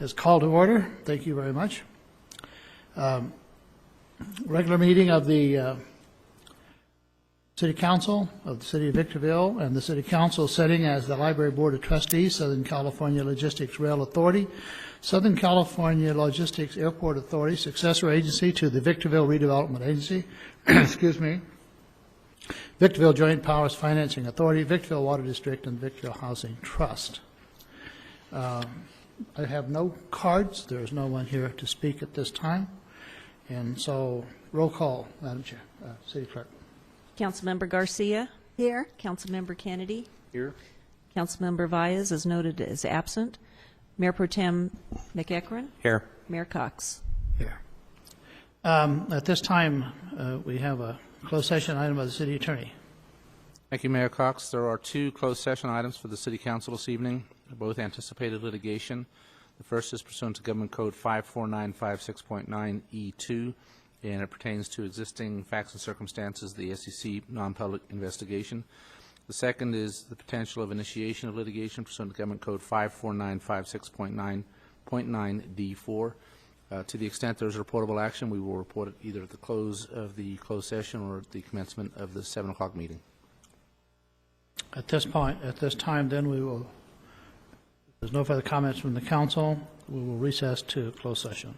is called to order. Thank you very much. Regular meeting of the City Council of the City of Victorville, and the City Council sitting as the Library Board of Trustees, Southern California Logistics Rail Authority, Southern California Logistics Airport Authority, successor agency to the Victorville Redevelopment Agency, excuse me, Victorville Joint Powers Financing Authority, Victorville Water District, and Victorville Housing Trust. I have no cards. There is no one here to speak at this time. And so, roll call, Madam Chair, City Clerk. Councilmember Garcia. Here. Councilmember Kennedy. Here. Councilmember Valles is noted as absent. Mayor Pro Tem McEachron. Here. Mayor Cox. Here. At this time, we have a closed session item by the City Attorney. Thank you, Mayor Cox. There are two closed session items for the City Council this evening, both anticipated litigation. The first is pursuant to Government Code 54956.9E2, and it pertains to existing facts and circumstances of the SEC non-public investigation. The second is the potential of initiation of litigation pursuant to Government Code 54956.9D4. To the extent there is reportable action, we will report it either at the close of the closed session or at the commencement of the 7 o'clock meeting. At this time, then we will, if there's no further comments from the council, we will recess to closed session.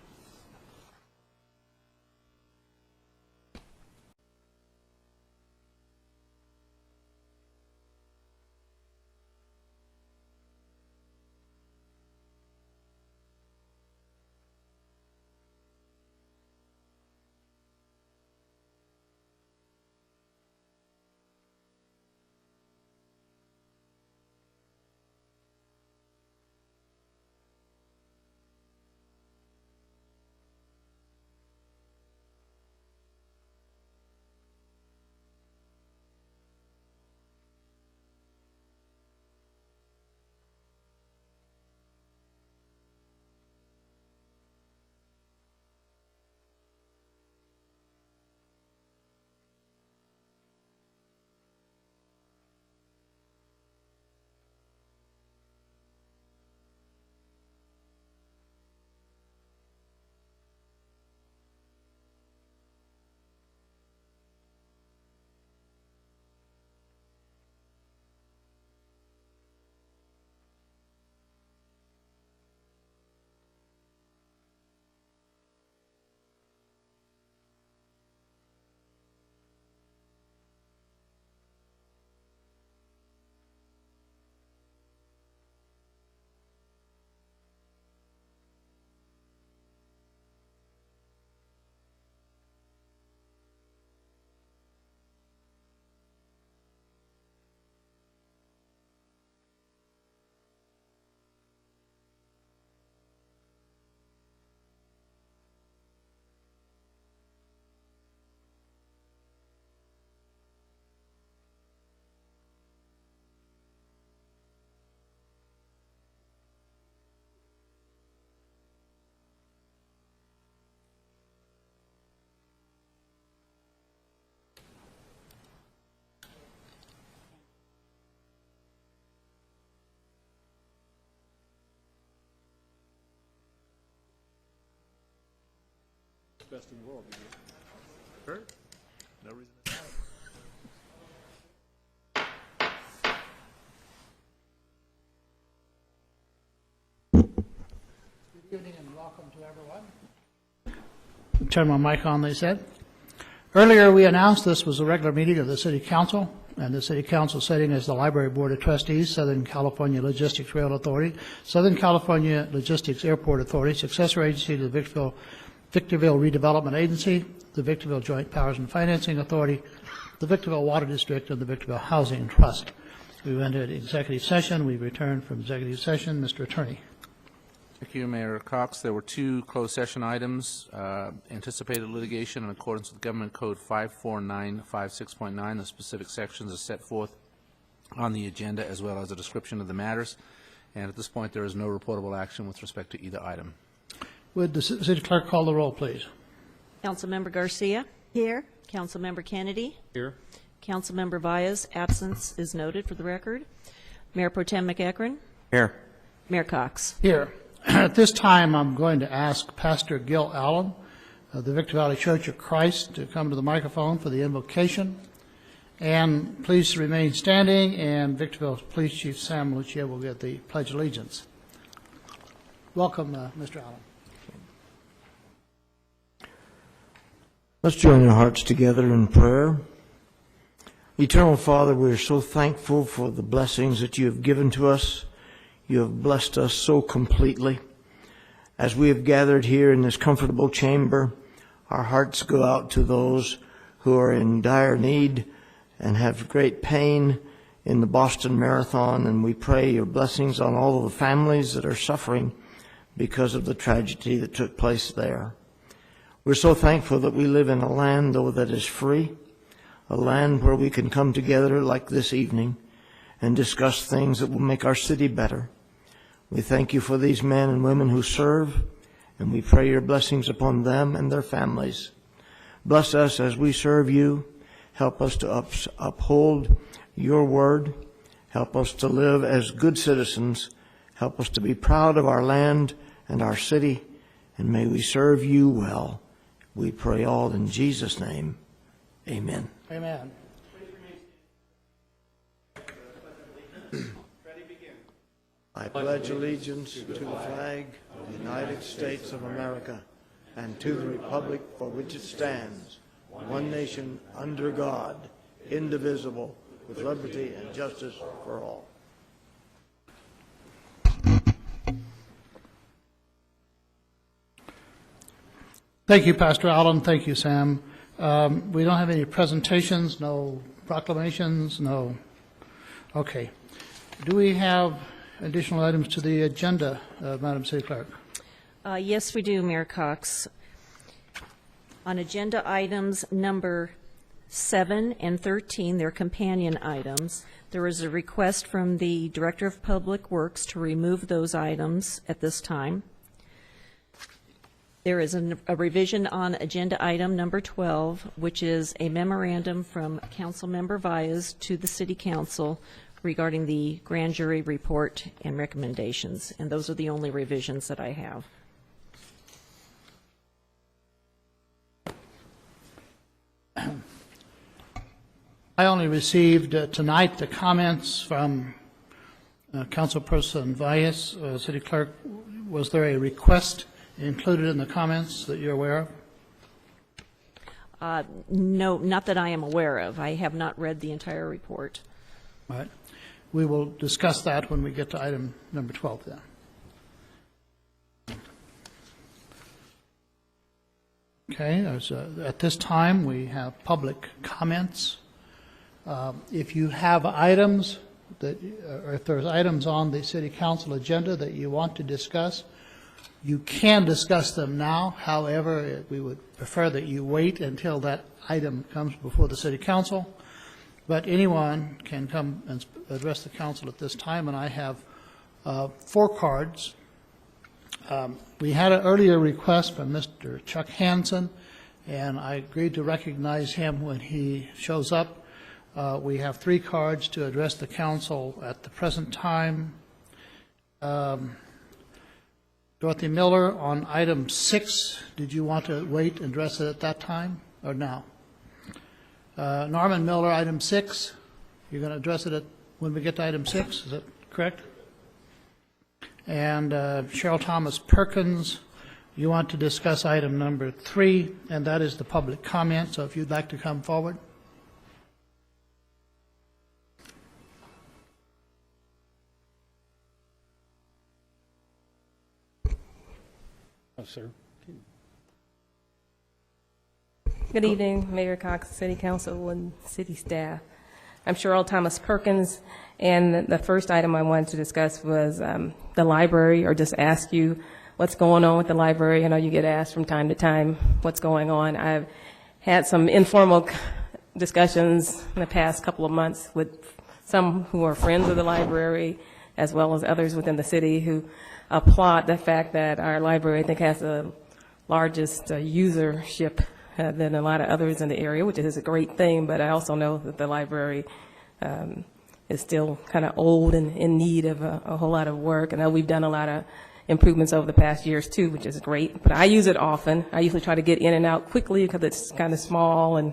Best in the world. Sure. No reason to doubt. Good evening and welcome to everyone. Turn my mic on, they said. Earlier, we announced this was a regular meeting of the City Council, and the City Council sitting as the Library Board of Trustees, Southern California Logistics Rail Authority, Southern California Logistics Airport Authority, successor agency to the Victorville Redevelopment Agency, the Victorville Joint Powers and Financing Authority, the Victorville Water District, and the Victorville Housing Trust. We went into executive session. We returned from executive session. Mr. Attorney. Thank you, Mayor Cox. There were two closed session items, anticipated litigation in accordance with Government Code 54956.9. The specific sections are set forth on the agenda as well as a description of the matters. And at this point, there is no reportable action with respect to either item. Would the City Clerk call the roll, please? Councilmember Garcia. Here. Councilmember Kennedy. Here. Councilmember Valles, absence is noted for the record. Mayor Pro Tem McEachron. Here. Mayor Cox. Here. At this time, I'm going to ask Pastor Gil Allen of the Victor Valley Church of Christ to come to the microphone for the invocation. And please remain standing, and Victorville Police Chief Sam Lucia will get the Pledge of Allegiance. Welcome, Mr. Allen. Let's join our hearts together in prayer. Eternal Father, we are so thankful for the blessings that you have given to us. You have blessed us so completely. As we have gathered here in this comfortable chamber, our hearts go out to those who are in dire need and have great pain in the Boston Marathon, and we pray your blessings on all of the families that are suffering because of the tragedy that took place there. We're so thankful that we live in a land, though, that is free, a land where we can come together like this evening and discuss things that will make our city better. We thank you for these men and women who serve, and we pray your blessings upon them and their families. Bless us as we serve you. Help us to uphold your word. Help us to live as good citizens. Help us to be proud of our land and our city, and may we serve you well. We pray all in Jesus' name. Amen. Amen. I pledge allegiance to the flag of the United States of America and to the republic for which it stands, one nation under God, indivisible, with liberty and justice for all. Thank you, Pastor Allen. Thank you, Sam. We don't have any presentations, no proclamations, no. Okay. Do we have additional items to the agenda, Madam City Clerk? Yes, we do, Mayor Cox. On agenda items number 7 and 13, they're companion items. There is a request from the Director of Public Works to remove those items at this time. There is a revision on agenda item number 12, which is a memorandum from Councilmember Valles to the City Council regarding the grand jury report and recommendations. And those are the only revisions that I have. I only received tonight the comments from Councilperson Valles. City Clerk, was there a request included in the comments that you're aware of? No, not that I am aware of. I have not read the entire report. All right. We will discuss that when we get to item number 12 then. Okay, at this time we have public comments. If you have items that, or if there's items on the City Council agenda that you want to discuss, you can discuss them now. However, we would prefer that you wait until that item comes before the City Council. But anyone can come and address the council at this time, and I have 4 cards. We had an earlier request from Mr. Chuck Hansen, and I agreed to recognize him when he shows up. We have 3 cards to address the council at the present time. Dorothy Miller, on item 6, did you want to wait and address it at that time or now? Norman Miller, item 6, you're going to address it when we get to item 6, is that correct? And Cheryl Thomas Perkins, you want to discuss item number 3, and that is the public comment, so if you'd like to come forward. Oh, sir. Good evening, Mayor Cox, City Council, and City staff. I'm Cheryl Thomas Perkins, and the first item I wanted to discuss was the library, or just ask you what's going on with the library. I know you get asked from time to time what's going on. I've had some informal discussions in the past couple of months with some who are friends of the library, as well as others within the city who applaud the fact that our library, I think, has the largest usership than a lot of others in the area, which is a great thing, but I also know that the library is still kind of old and in need of a whole lot of work. I know we've done a lot of improvements over the past years too, which is great. But I use it often. I usually try to get in and out quickly because it's kind of small and,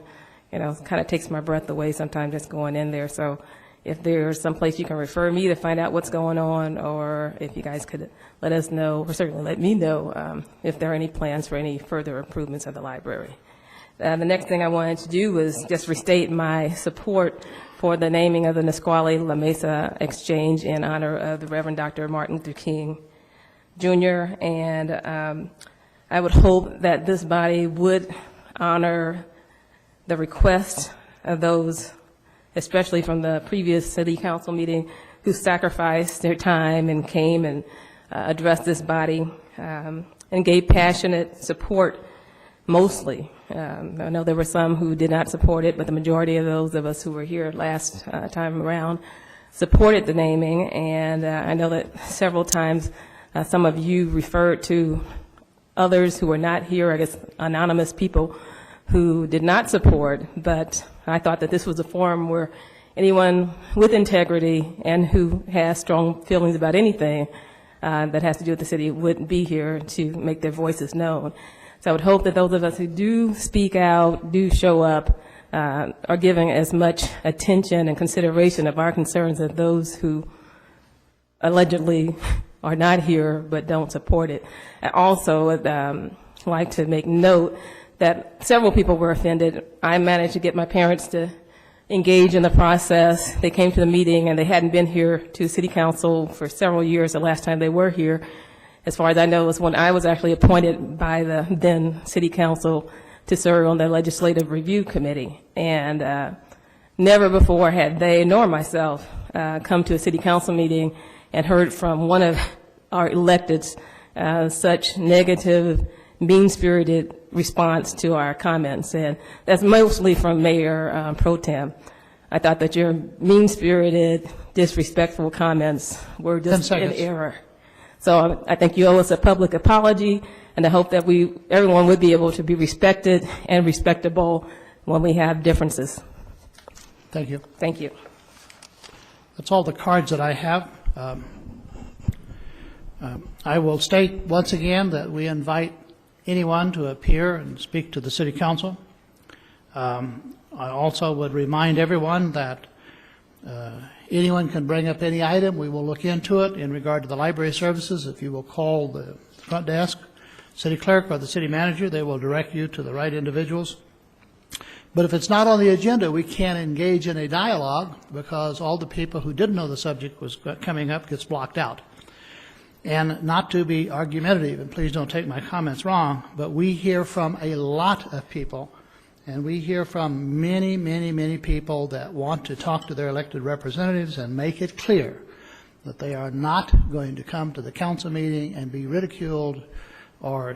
you know, it kind of takes my breath away sometimes just going in there. So if there's some place you can refer me to find out what's going on, or if you guys could let us know, or certainly let me know, if there are any plans for any further improvements of the library. The next thing I wanted to do was just restate my support for the naming of the Nisqually La Mesa Exchange in honor of the Reverend Dr. Martin Luther King Jr. And I would hope that this body would honor the request of those, especially from the previous city council meeting, who sacrificed their time and came and addressed this body and gave passionate support mostly. I know there were some who did not support it, but the majority of those of us who were here last time around supported the naming. And I know that several times some of you referred to others who were not here, I guess anonymous people who did not support, but I thought that this was a forum where anyone with integrity and who has strong feelings about anything that has to do with the city would be here to make their voices known. So I would hope that those of us who do speak out, do show up, are giving as much attention and consideration of our concerns as those who allegedly are not here but don't support it. I also would like to make note that several people were offended. I managed to get my parents to engage in the process. They came to the meeting and they hadn't been here to City Council for several years. The last time they were here, as far as I know, was when I was actually appointed by the then City Council to serve on the Legislative Review Committee. And never before had they, nor myself, come to a City Council meeting and heard from one of our electeds such negative, mean-spirited response to our comments. And that's mostly from Mayor Pro Tem. I thought that your mean-spirited, disrespectful comments were just in error. So I think you owe us a public apology, and I hope that everyone would be able to be respected and respectable when we have differences. Thank you. Thank you. That's all the cards that I have. I will state once again that we invite anyone to appear and speak to the City Council. I also would remind everyone that anyone can bring up any item. We will look into it in regard to the library services. If you will call the front desk, city clerk, or the city manager, they will direct you to the right individuals. But if it's not on the agenda, we can't engage in a dialogue because all the people who didn't know the subject was coming up gets blocked out. And not to be argumentative, and please don't take my comments wrong, but we hear from a lot of people, and we hear from many, many, many people that want to talk to their elected representatives and make it clear that they are not going to come to the council meeting and be ridiculed or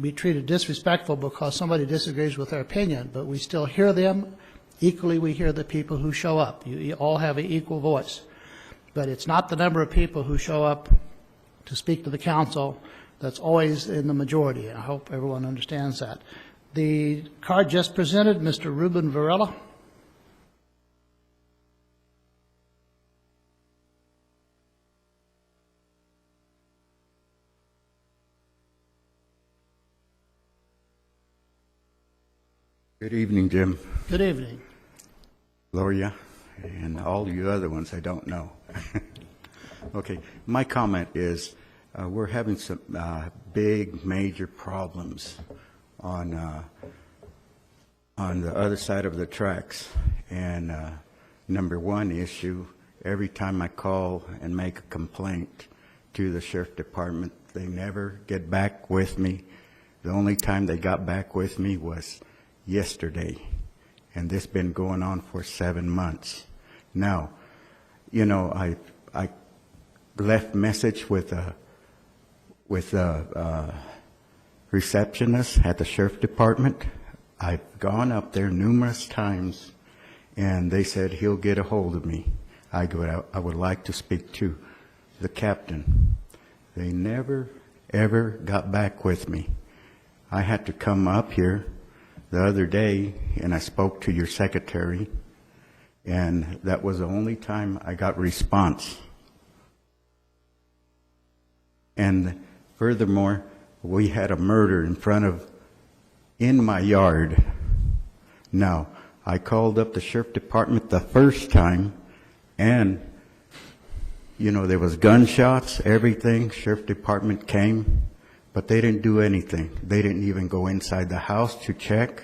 be treated disrespectful because somebody disagrees with their opinion, but we still hear them. Equally, we hear the people who show up. You all have an equal voice. But it's not the number of people who show up to speak to the council that's always in the majority. I hope everyone understands that. The card just presented, Mr. Ruben Varela. Good evening, Jim, Good evening. Gloria, and all you other ones I don't know. Okay, my comment is we're having some big, major problems on the other side of the tracks. And number one issue, every time I call and make a complaint to the sheriff department, they never get back with me. The only time they got back with me was yesterday, and this been going on for 7 months. Now, you know, I left message with a receptionist at the sheriff department. I've gone up there numerous times, and they said he'll get a hold of me. I would like to speak to the captain. They never, ever got back with me. I had to come up here the other day, and I spoke to your secretary, and that was the only time I got response. And furthermore, we had a murder in my yard. Now, I called up the sheriff department the first time, and, there was gunshots, everything. Sheriff department came, but they didn't do anything. They didn't even go inside the house to check.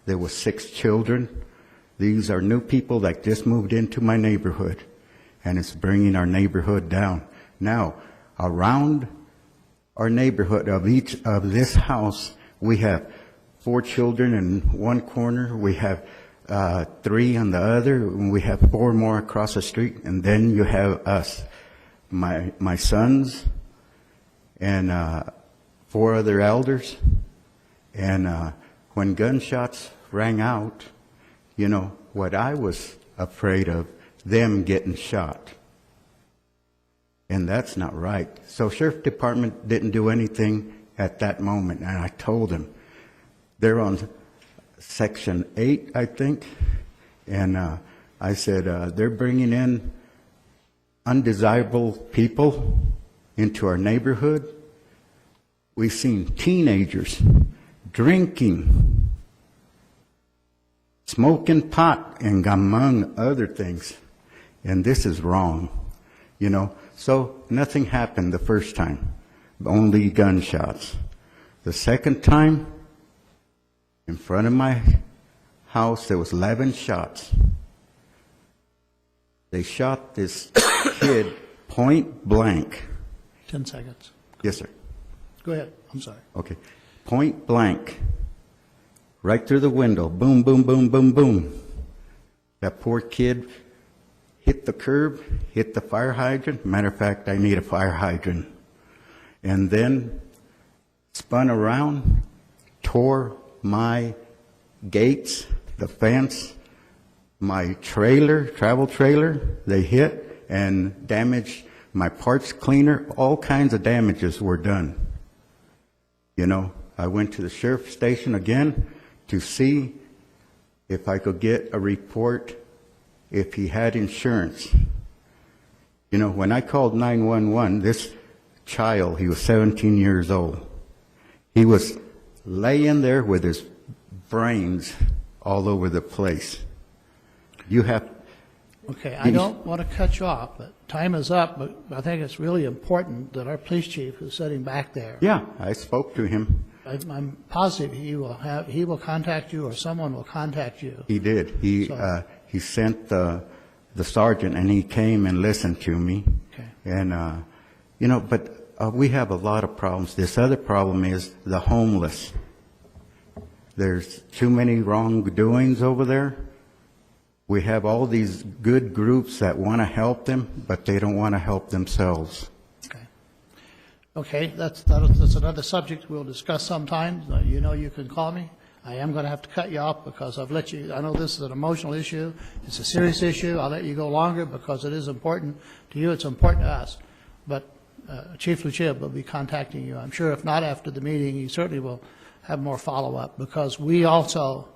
There was 6 children. These are new people that just moved into my neighborhood, and it's bringing our neighborhood down. Now, around our neighborhood of this house, we have 4 children in one corner. We have 3 on the other, and we have 4 more across the street. And then you have us, my sons, and 4 other elders. And when gunshots rang out, what I was afraid of, them getting shot. And that's not right. So sheriff department didn't do anything at that moment. And I told them, they're on Section 8, I think. And I said, they're bringing in undesirable people into our neighborhood. We've seen teenagers drinking, smoking pot, and among other things. And this is wrong, So nothing happened the first time, only gunshots. The second time, in front of my house, there was 11 shots. They shot this kid point blank. 10 seconds. Yes, sir. Go ahead. I'm sorry. Okay. Point blank. Right through the window. Boom, boom, boom, boom, boom. That poor kid hit the curb, hit the fire hydrant. Matter of fact, I need a fire hydrant. And then spun around, tore my gates, the fence, my travel trailer, they hit and damaged my parts cleaner. All kinds of damages were done. I went to the sheriff's station again to see if I could get a report if he had insurance. When I called 911, this child, he was 17 years old, he was laying there with his brains all over the place. Okay, I don't want to cut you off, but time is up, but I think it's really important that our police chief who's sitting back there, Yeah, I spoke to him. I'm positive he will contact you or someone will contact you. He did. He sent the sergeant, and he came and listened to me. Okay. And, but we have a lot of problems. This other problem is the homeless. There's too many wrongdoings over there. We have all these good groups that want to help them, but they don't want to help themselves. Okay, that's another subject we'll discuss sometime. You can call me. I am going to have to cut you off because I know this is an emotional issue. It's a serious issue. I'll let you go longer because it is important to you. It's important to us. But Chief Lucia will be contacting you. I'm sure if not after the meeting, he certainly will have more follow-up because we also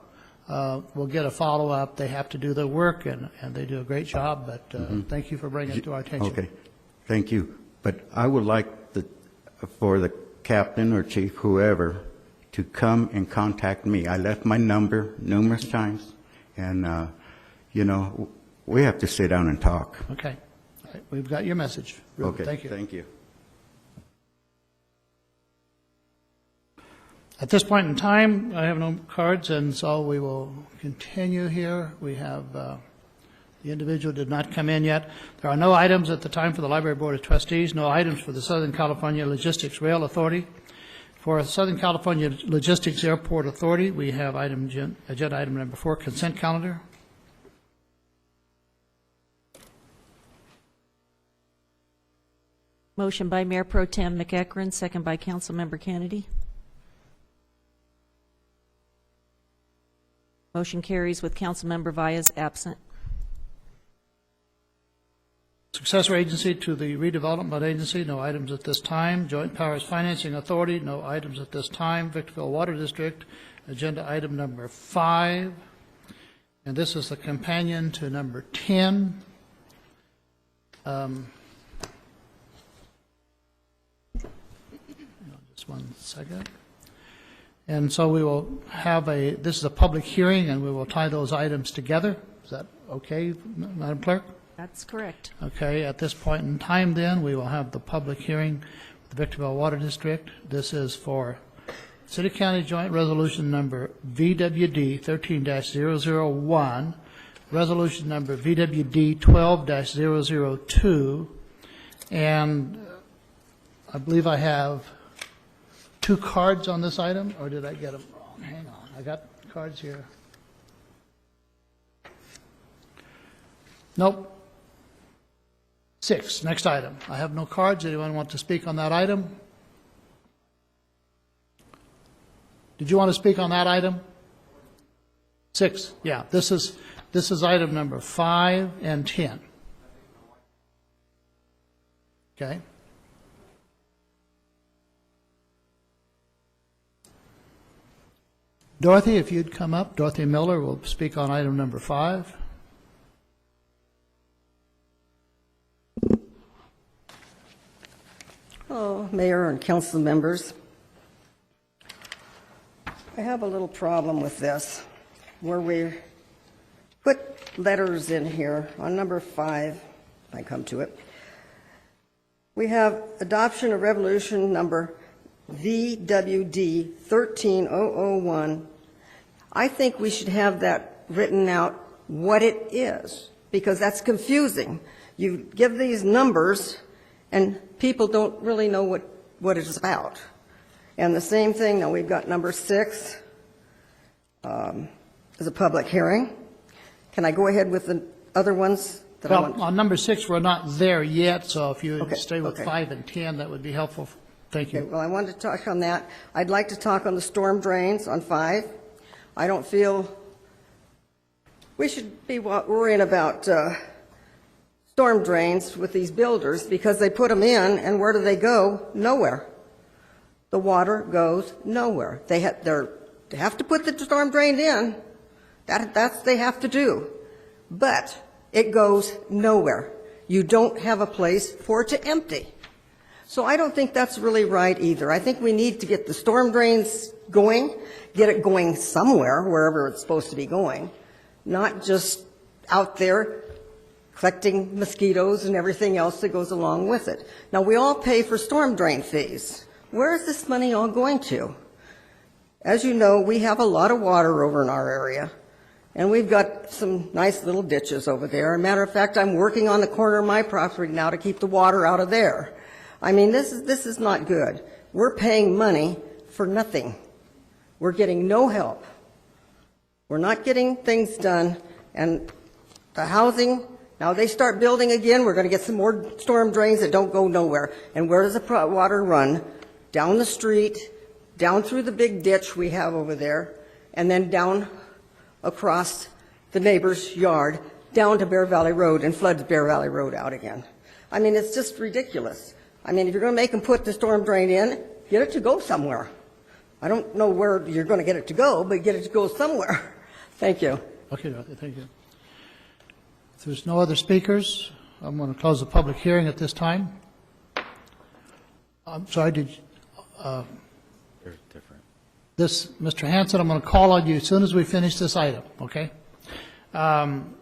will get a follow-up. They have to do their work, and they do a great job. But thank you for bringing it to our attention. Okay, thank you. But I would like for the captain or chief, whoever, to come and contact me. I left my number numerous times, and, we have to sit down and talk. Okay. All right. We've got your message. Ruben. Okay, Thank you. Thank you. At this point in time, I have no cards, and so we will continue here. We have the individual did not come in yet. There are no items at the time for the Library Board of Trustees, no items for the Southern California Logistics Rail Authority. For Southern California Logistics Airport Authority, we have agenda item number 4, consent calendar. Motion by Mayor Pro Tem McEachron, second by Councilmember Kennedy. Motion carries with Councilmember Valles absent. Successor agency to the Redevelopment Agency, no items at this time. Joint Powers Financing Authority, no items at this time. Victorville Water District, agenda item number 5. And this is the companion to number 10. Just one second. And so we will have this is a public hearing, and we will tie those items together. Is that okay, Madam Clerk? That's correct. Okay, at this point in time then, we will have the public hearing with the Victorville Water District. This is for City County Joint Resolution Number VWD 13-001, Resolution Number VWD 12-002, and I believe I have 2 cards on this item, or did I get them wrong? Hang on, I got cards here. Nope. 6, next item. I have no cards. Anyone want to speak on that item? Did you want to speak on that item? 6, yeah. This is item number 5 and 10. Okay. Dorothy, if you'd come up. Dorothy Miller will speak on item number 5. Hello, Mayor and council members. I have a little problem with this, where we put letters in here on number 5, if I come to it. We have adoption of resolution number VWD 13001. I think we should have that written out what it is, because that's confusing. You give these numbers, and people don't really know what it's about. And the same thing, now we've got number 6 is a public hearing. Can I go ahead with the other ones that I want? Well, on number 6, we're not there yet, so if you Okay, stay with okay. 5 and 10, that would be helpful. Thank Okay, you. well, I wanted to talk on that. I'd like to talk on the storm drains on 5. I don't feel we should be worrying about storm drains with these builders, because they put them in, and where do they go? Nowhere. The water goes nowhere. They have to put the storm drain in. That's they have to do. But it goes nowhere. You don't have a place for it to empty. So I don't think that's really right either. I think we need to get the storm drains going, get it going somewhere, wherever it's supposed to be going, not just out there collecting mosquitoes and everything else that goes along with it. Now, we all pay for storm drain fees. Where is this money all going to? As you know, we have a lot of water over in our area, and we've got some nice little ditches over there. As a matter of fact, I'm working on the corner of my property now to keep the water out of there. I mean, this is not good. We're paying money for nothing. We're getting no help. We're not getting things done, and the housing, now they start building again, we're going to get some more storm drains that don't go nowhere. And where does the water run? Down the street, down through the big ditch we have over there, and then down across the neighbor's yard, down to Bear Valley Road, and floods Bear Valley Road out again. I mean, it's just ridiculous. I mean, if you're going to make them put the storm drain in, get it to go somewhere. I don't know where you're going to get it to go, but get it to go somewhere. Thank you. Okay, Dorothy, thank you. If there's no other speakers, I'm going to close the public hearing at this time. I'm sorry, They're different. Mr. Hanson, I'm going to call on you as soon as we finish this item, okay? Sean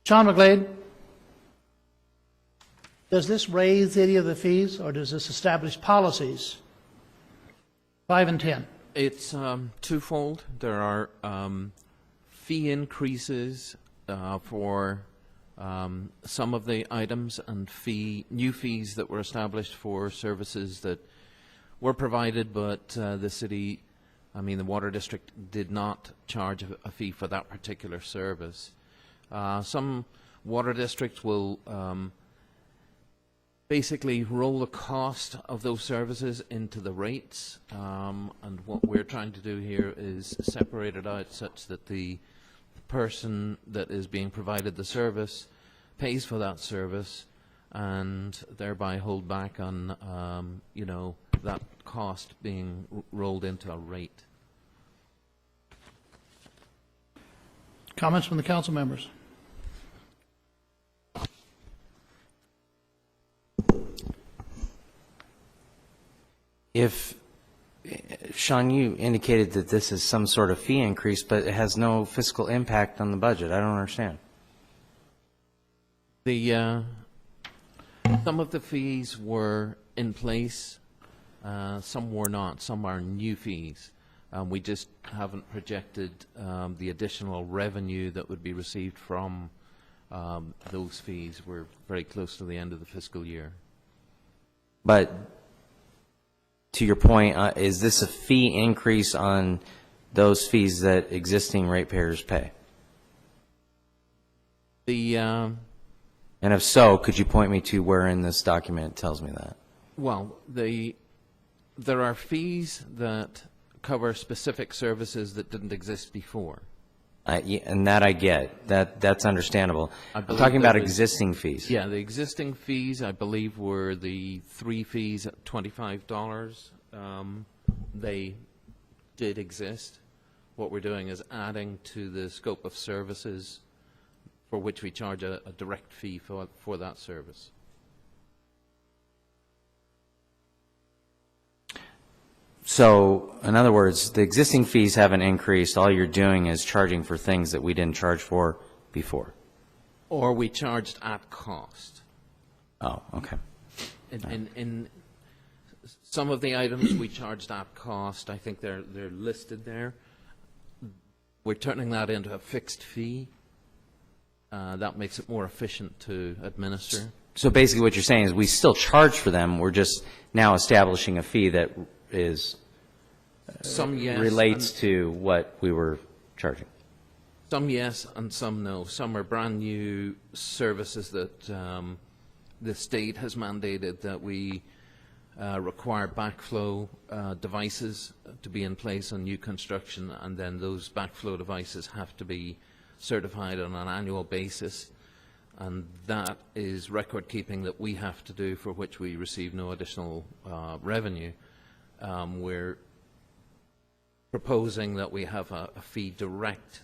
McGlade, does this raise any of the fees, or does this establish policies? 5 and 10. It's twofold. There are fee increases for some of the items, and new fees that were established for services that were provided, but the city, the water district did not charge a fee for that particular service. Some water districts will basically roll the cost of those services into the rates, and what we're trying to do here is separate it out such that the person that is being provided the service pays for that service, and thereby hold back on that cost being rolled into a rate. Comments from the council members? if, Sean, you indicated that this is some sort of fee increase, but it has no fiscal impact on the budget. I don't understand. The, some of the fees were in place, some were not, some are new fees. We just haven't projected the additional revenue that would be received from those fees. We're very close to the end of the fiscal year. But to your point, is this a fee increase on those fees that existing ratepayers pay? The, And if so, could you point me to where in this document it tells me that? well, there are fees that cover specific services that didn't exist before. And that I get. That's understandable. I I'm believe talking about there was- existing fees. Yeah, the existing fees, I believe, were the 3 fees at $25. They did exist. What we're doing is adding to the scope of services for which we charge a direct fee for that service. So, in other words, the existing fees haven't increased. All you're doing is charging for things that we didn't charge for before. Or we charged at cost. Oh, okay. In some of the items we charged at cost, I think they're listed there. We're turning that into a fixed fee. That makes it more efficient to administer. So basically what you're saying is we still charge for them. We're just now establishing a fee that is Some yes. relates and- to what we were charging. Some yes and some no. Some are brand new services that the state has mandated that we require backflow devices to be in place on new construction, and then those backflow devices have to be certified on an annual basis, and that is record keeping that we have to do, for which we receive no additional revenue. We're proposing that we have a fee direct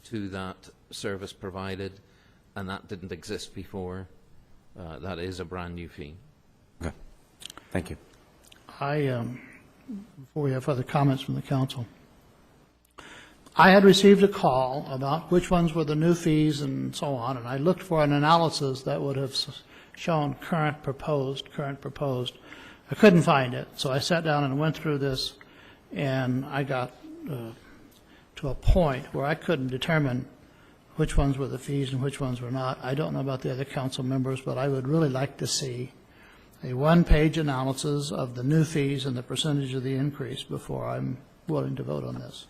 to that service provided, and that didn't exist before. That is a brand new fee. Okay. Thank you. Before we have further comments from the council, I had received a call about which ones were the new fees and so on, and I looked for an analysis that would have shown current proposed. I couldn't find it, so I sat down and went through this, and I got to a point where I couldn't determine which ones were the fees and which ones were not. I don't know about the other council members, but I would really like to see a one-page analysis of the new fees and the percentage of the increase before I'm willing to vote on this.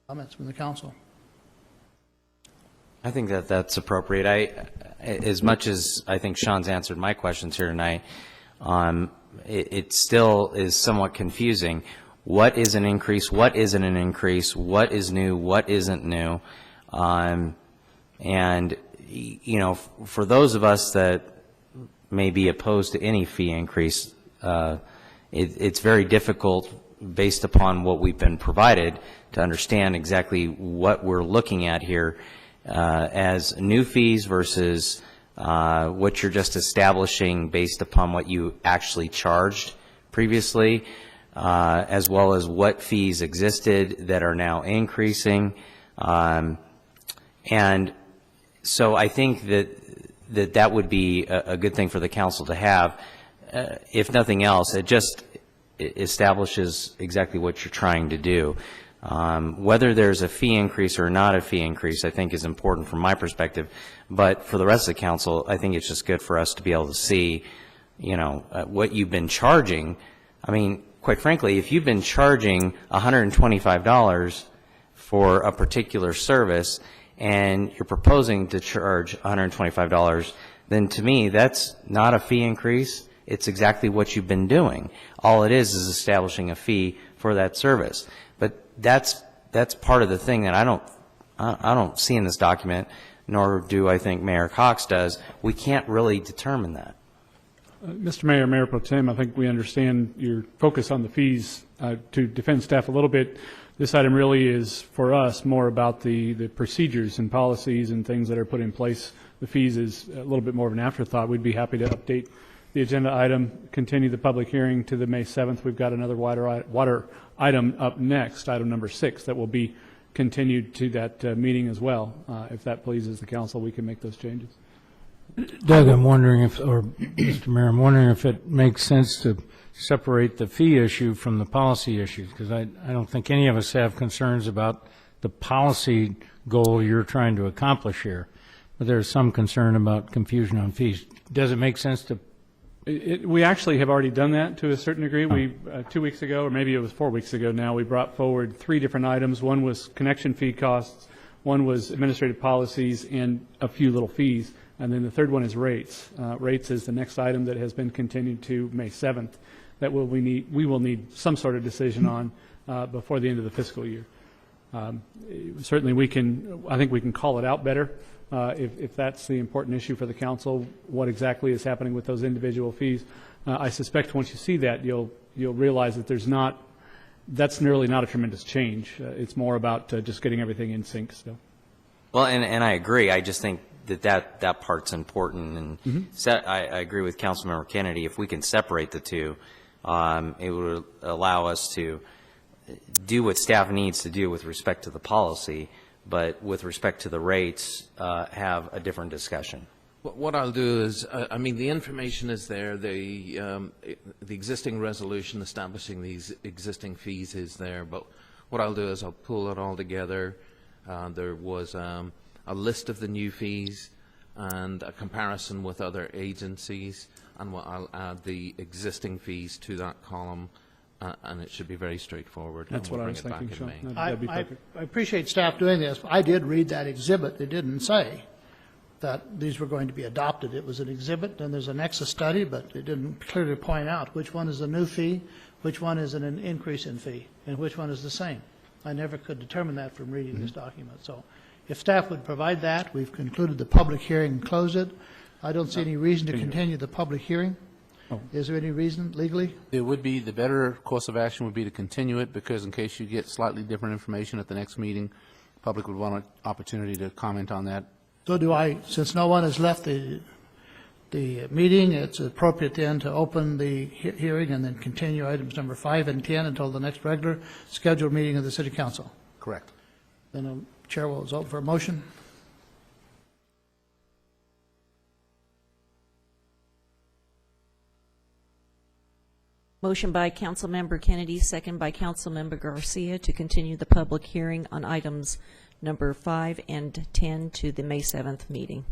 Comments from the council? I think that that's appropriate. As much as I think Sean's answered my questions here tonight, it still is somewhat confusing. What is an increase? What isn't an increase? What is new? What isn't new? And, you know, for those of us that may be opposed to any fee increase, it's very difficult, based upon what we've been provided, to understand exactly what we're looking at here as new fees versus what you're just establishing based upon what you actually charged previously, as well as what fees existed that are now increasing. And so I think that would be a good thing for the council to have. If nothing else, it just establishes exactly what you're trying to do. Whether there's a fee increase or not a fee increase, I think is important from my perspective. But for the rest of the council, I think it's just good for us to be able to see, you know, what you've been charging. I mean, quite frankly, if you've been charging $125 for a particular service and you're proposing to charge $125, then to me, that's not a fee increase. It's exactly what you've been doing. All it is establishing a fee for that service. But that's part of the thing that I don't see in this document, nor do I think Mayor Cox does. We can't really determine that. Mr. Mayor, Mayor Pro Tem, I think we understand your focus on the fees. To defend staff a little bit, this item really is, for us, more about the procedures and policies and things that are put in place. The fees is a little bit more of an afterthought. We'd be happy to update the agenda item, continue the public hearing to the May 7th. We've got another water item up next, item number 6, that will be continued to that meeting as well. If that pleases the council, we can make those changes. Doug, I'm wondering if, or Mr. Mayor, I'm wondering if it makes sense to separate the fee issue from the policy issues, because I don't think any of us have concerns about the policy goal you're trying to accomplish here, but there's some concern about confusion on fees. Does it make sense to? We actually have already done that to a certain degree. We 2 weeks ago, or maybe it was 4 weeks ago now, we brought forward 3 different items. One was connection fee costs, one was administrative policies, and a few little fees. And then the third one is rates. Rates is the next item that has been continued to May 7th that we will need some sort of decision on before the end of the fiscal year. Certainly I think we can call it out better if that's the important issue for the council, what exactly is happening with those individual fees. I suspect once you see that, you'll realize that that's nearly not a tremendous change. It's more about just getting everything in sync still. Well, and I agree. I just think that part's important. And I agree with Councilmember Kennedy. If we can separate the two, it would allow us to do what staff needs to do with respect to the policy, but with respect to the rates, have a different discussion. What I'll do is, I mean, the information is there. The existing resolution establishing these existing fees is there. But what I'll do is I'll pull it all together. There was a list of the new fees and a comparison with other agencies, and I'll add the existing fees to that column, and it should be very straightforward. That's what I was thinking, Sean. That'd be perfect. I appreciate staff doing this. I did read that exhibit. It didn't say that these were going to be adopted. It was an exhibit, and there's a nexus study, but it didn't clearly point out which one is a new fee, which one is an increase in fee, and which one is the same. I never could determine that from reading this document. So if staff would provide that, we've concluded the public hearing and closed it. I don't see any reason to continue the public hearing. Is there any reason legally? It would be, the better course of action would be to continue it, because in case you get slightly different information at the next meeting, the public would want an opportunity to comment on that. So do I, since no one has left the meeting, it's appropriate then to open the hearing and then continue items number 5 and 10 until the next regular scheduled meeting of the City Council. Correct. Then the chair will vote for a motion. Motion by Councilmember Kennedy, second by Councilmember Garcia to continue the public hearing on items number 5 and 10 to the May 7th meeting.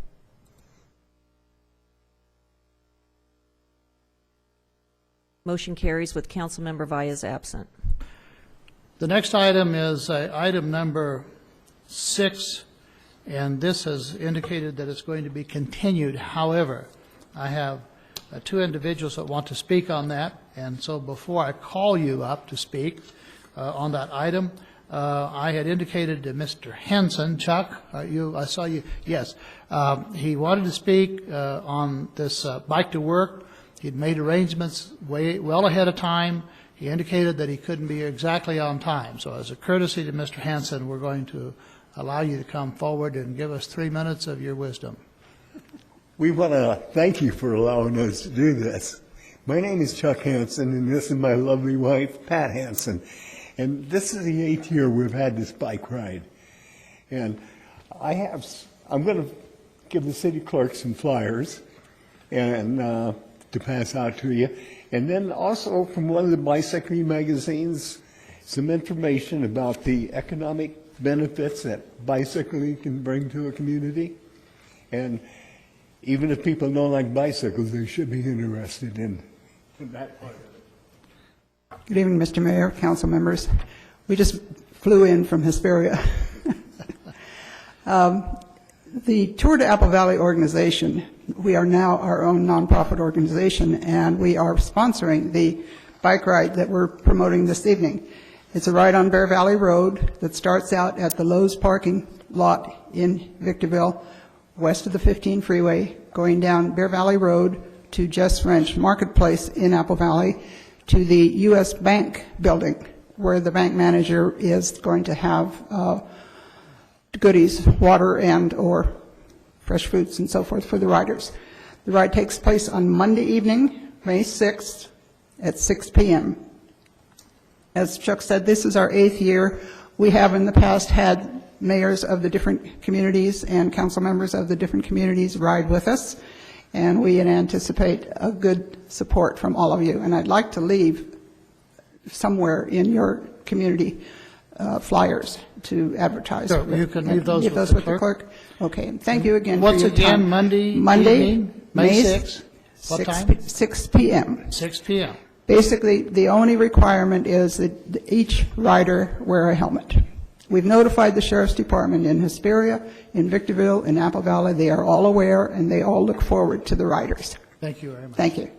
Motion carries with Councilmember Valles absent. The next item is item number 6, and this has indicated that it's going to be continued. However, I have 2 individuals that want to speak on that, and so before I call you up to speak on that item, I had indicated to Mr. Henson, Chuck, I saw you, yes, he wanted to speak on this bike to work. He'd made arrangements well ahead of time. He indicated that he couldn't be exactly on time. So as a courtesy to Mr. Henson, we're going to allow you to come forward and give us 3 minutes of your wisdom. We want to thank you for allowing us to do this. My name is Chuck Hansen, and this is my lovely wife, Pat Hansen. And this is the 8th year we've had this bike ride. And I'm going to give the city clerk some flyers and to pass out to you. And then also from one of the bicycling magazines, some information about the economic benefits that bicycling can bring to a community. And even if people don't like bicycles, they should be interested in that part of it. Good evening, Mr. Mayor, council members. We just flew in from Hesperia. The Tour to Apple Valley organization, we are now our own nonprofit organization, and we are sponsoring the bike ride that we're promoting this evening. It's a ride on Bear Valley Road that starts out at the Lowe's parking lot in Victorville, west of the 15 freeway, going down Bear Valley Road to Jess French Marketplace in Apple Valley to the U.S. Bank building, where the bank manager is going to have goodies, water and or fresh fruits and so forth for the riders. The ride takes place on Monday evening, May 6th, at 6 p.m. As Chuck said, this is our 8th year. We have in the past had mayors of the different communities and council members of the different communities ride with us, and we anticipate a good support from all of you. And I'd like to leave somewhere in your community flyers to advertise. Sure, you can leave those with the clerk. Okay, and thank you again for Once your time. again, Monday evening, May 6th. What time? 6 p.m. 6 p.m. Basically, the only requirement is that each rider wear a helmet. We've notified the Sheriff's Department in Hesperia, in Victorville, in Apple Valley. They are all aware, and they all look forward to the riders. Thank you very much. Thank you.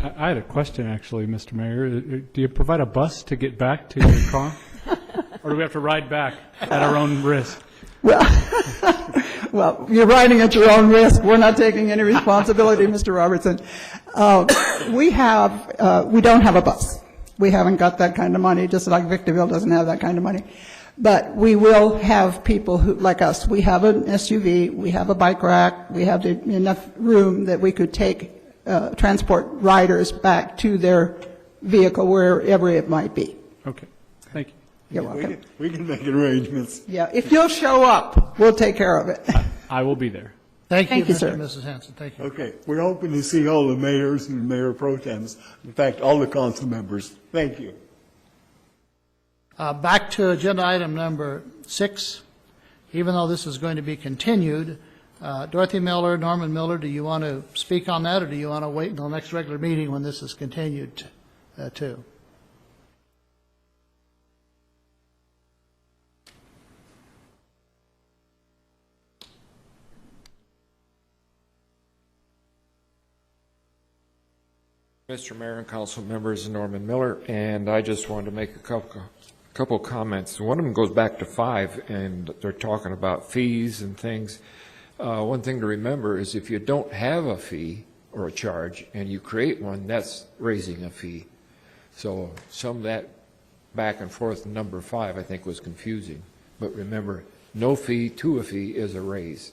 I had a question, actually, Mr. Mayor. Do you provide a bus to get back to your car? Or do we have to ride back at our own risk? Well, you're riding at your own risk. We're not taking any responsibility, Mr. Robertson. We don't have a bus. We haven't got that kind of money, just like Victorville doesn't have that kind of money. But we will have people who, like us, we have an SUV, we have a bike rack, we have enough room that we could transport riders back to their vehicle wherever it might be. Okay, thank you. You're welcome. We can make arrangements. Yeah, if you'll show up, we'll take care of it. I will be there. Thank you, Thank you, Mr. sir. and Mrs. Hanson. Thank you. Okay, we're hoping to see all the mayors and mayor pro tems. In fact, all the council members. Thank you. Back to agenda item number 6. Even though this is going to be continued, Dorothy Miller, Norman Miller, do you want to speak on that, or do you want to wait until the next regular meeting when this is continued to? Mr. Mayor and council members, Norman Miller, and I just wanted to make a couple comments. One of them goes back to 5, and they're talking about fees and things. One thing to remember is if you don't have a fee or a charge and you create one, that's raising a fee. So some of that back and forth in number 5 I think was confusing. But remember, no fee to a fee is a raise.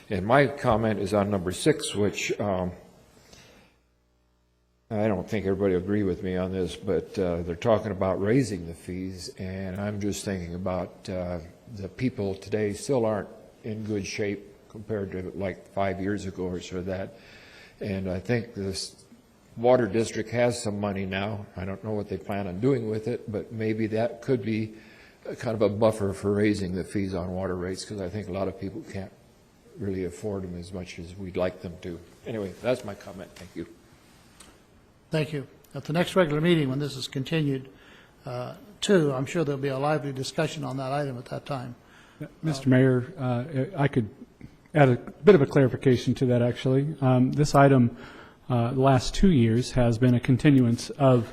And my comment is on number 6, which I don't think everybody agree with me on this, but they're talking about raising the fees, and I'm just thinking about the people today still aren't in good shape compared to like 5 years ago or so that. And I think this water district has some money now. I don't know what they plan on doing with it, but maybe that could be kind of a buffer for raising the fees on water rates, because I think a lot of people can't really afford them as much as we'd like them to. Anyway, that's my comment. Thank you. Thank you. At the next regular meeting, when this is continued to, I'm sure there'll be a lively discussion on that item at that time. Mr. Mayor, I could add a bit of a clarification to that, actually. This item, the last 2 years, has been a continuance of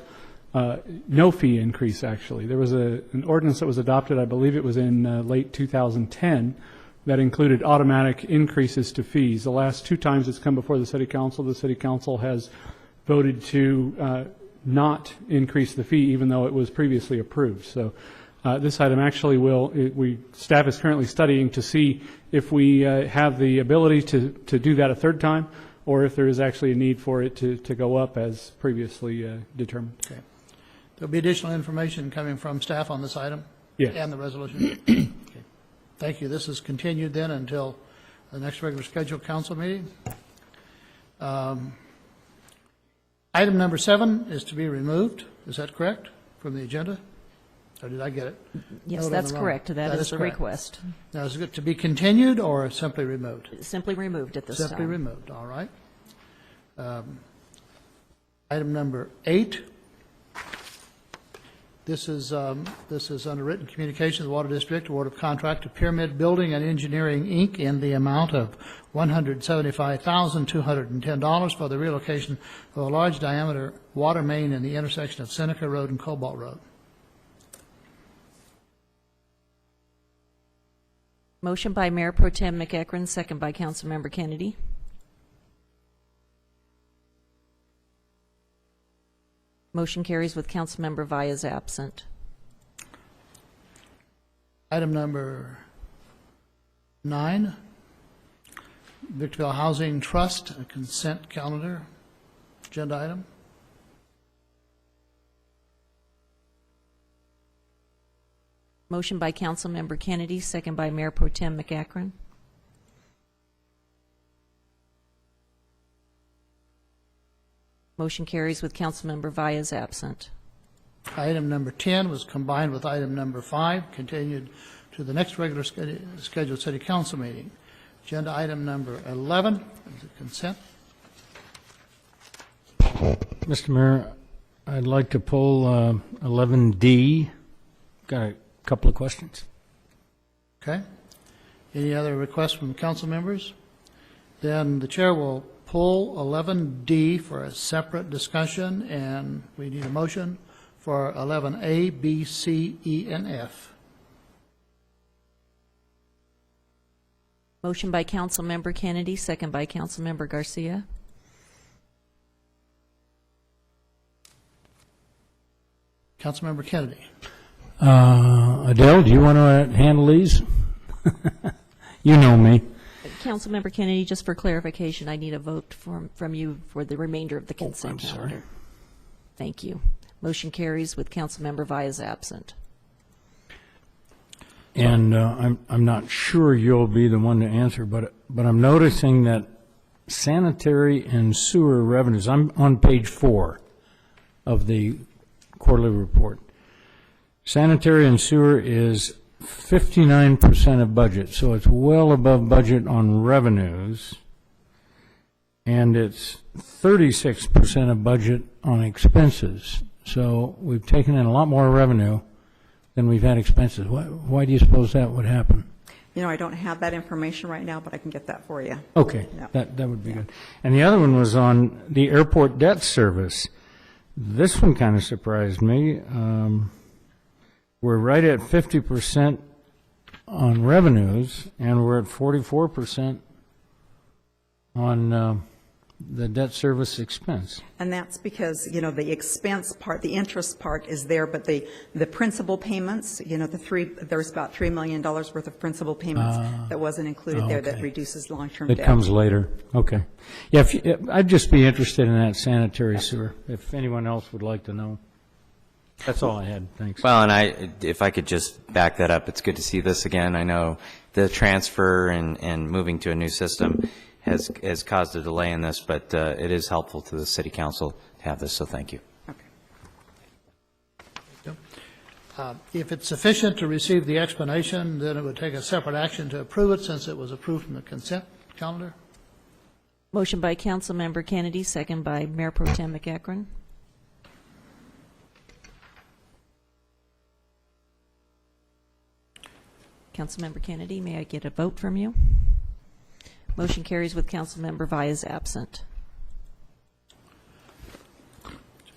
no fee increase, actually. There was an ordinance that was adopted, I believe it was in late 2010, that included automatic increases to fees. The last 2 times it's come before the City Council has voted to not increase the fee, even though it was previously approved. So this item actually staff is currently studying to see if we have the ability to do that a third time, or if there is actually a need for it to go up as previously determined. Okay. There'll be additional information coming from staff on this item? Yes. And the resolution? Okay. Thank you. This is continued then until the next regular scheduled council meeting. Item number 7 is to be removed. Is that correct, from the agenda? Or did I get it? Yes, Note on that's the wrong. correct. That is the correct. request. Now, is it to be continued or simply removed? Simply removed at this time. Simply removed, all right. Item number 8. This is under written communication of the Water District, award of contract to Pyramid Building and Engineering, Inc. in the amount of $175,210 for the relocation of a large diameter water main in the intersection of Seneca Road and Cobalt Road. Motion by Mayor Pro Tem McEachran, second by Councilmember Kennedy. Motion carries with Councilmember Vyas absent. Item number 9. Victorville Housing Trust, a consent calendar, agenda item. Motion by Councilmember Kennedy, second by Mayor Pro Tem McEachron. Motion carries with Councilmember Vyas absent. Item number 10 was combined with item number 5, continued to the next regular scheduled city council meeting. Agenda item number 11 is a consent. Mr. Mayor, I'd like to pull 11D. Got a couple of questions. Okay. Any other requests from council members? Then the chair will pull 11D for a separate discussion, and we need a motion for 11A, B, C, E, and F. Motion by Councilmember Kennedy, second by Councilmember Garcia. Councilmember Kennedy. Adele, do you want to handle these? You know me. Councilmember Kennedy, just for clarification, I need a vote from you for the remainder of the consent calendar. Sorry. Thank you. Motion carries with Councilmember Vyas absent. And I'm not sure you'll be the one to answer, but I'm noticing that sanitary and sewer revenues, I'm on page 4 of the quarterly report. Sanitary and sewer is 59% of budget, so it's well above budget on revenues, and it's 36% of budget on expenses. So we've taken in a lot more revenue than we've had expenses. Why do you suppose that would happen? You know, I don't have that information right now, but I can get that for you. Okay, Yeah. that would be good. And the other one was on the airport debt service. This one kind of surprised me. We're right at 50% on revenues, and we're at 44% on the debt service expense. And that's because, you know, the expense part, the interest part is there, but the principal payments, you know, there's about $3 million worth of principal payments that wasn't included there that okay. reduces long-term It debt. comes later. Okay. Yeah, I'd just be interested in that sanitary sewer, if anyone else would like to know. That's all I had. Thanks. Well, and if I could just back that up, it's good to see this again. I know the transfer and moving to a new system has caused a delay in this, but it is helpful to the city council to have this, so thank you. If it's sufficient to receive the explanation, then it would take a separate action to approve it since it was approved from the consent calendar. Motion by Councilmember Kennedy, second by Mayor Pro Tem McEachron. Councilmember Kennedy, may I get a vote from you? Motion carries with Councilmember Vyas absent.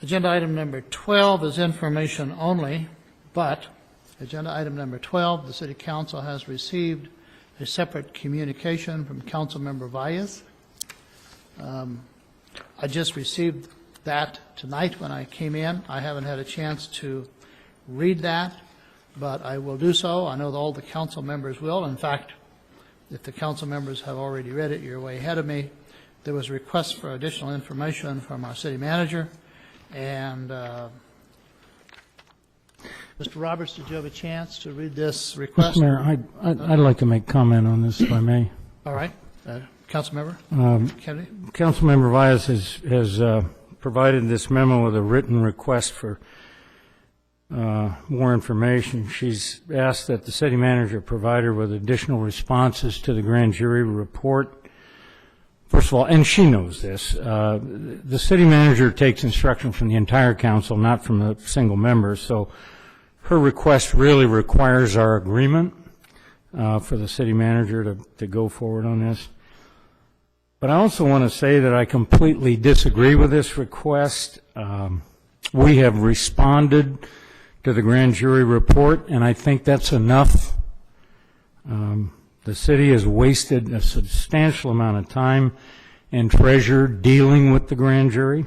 Agenda item number 12 is information only, but agenda item number 12, the City Council has received a separate communication from Councilmember Vyas. I just received that tonight when I came in. I haven't had a chance to read that, but I will do so. I know that all the council members will. In fact, if the council members have already read it, you're way ahead of me. There was a request for additional information from our city manager, and Mr. Roberts, did you have a chance to read this request? Mr. Mayor, I'd like to make comment on this, if I may. All right. Council member Kennedy? Councilmember Vyas has provided this memo with a written request for more information. She's asked that the city manager provide her with additional responses to the grand jury report. First of all, and she knows this, the city manager takes instruction from the entire council, not from a single member, so her request really requires our agreement for the city manager to go forward on this. But I also want to say that I completely disagree with this request. We have responded to the grand jury report, and I think that's enough. The city has wasted a substantial amount of time and treasure dealing with the grand jury.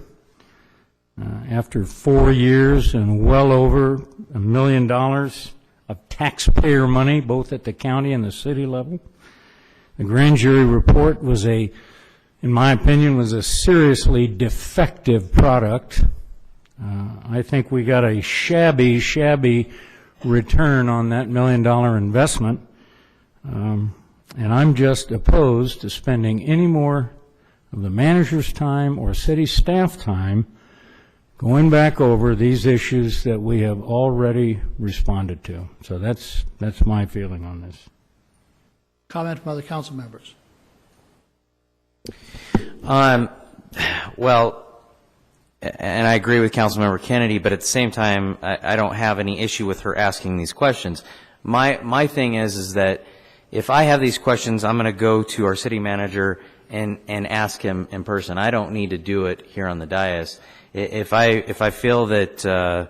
After 4 years and well over $1 million of taxpayer money, both at the county and the city level, The grand jury report was in my opinion, was a seriously defective product. I think we got a shabby return on that $1 million investment. And I'm just opposed to spending any more of the manager's time or city staff time going back over these issues that we have already responded to. So that's my feeling on this. Comment from other council members. Well, and I agree with Councilmember Kennedy, but at the same time, I don't have any issue with her asking these questions. My thing is that if I have these questions, I'm going to go to our city manager and ask him in person. I don't need to do it here on the dais. If I feel that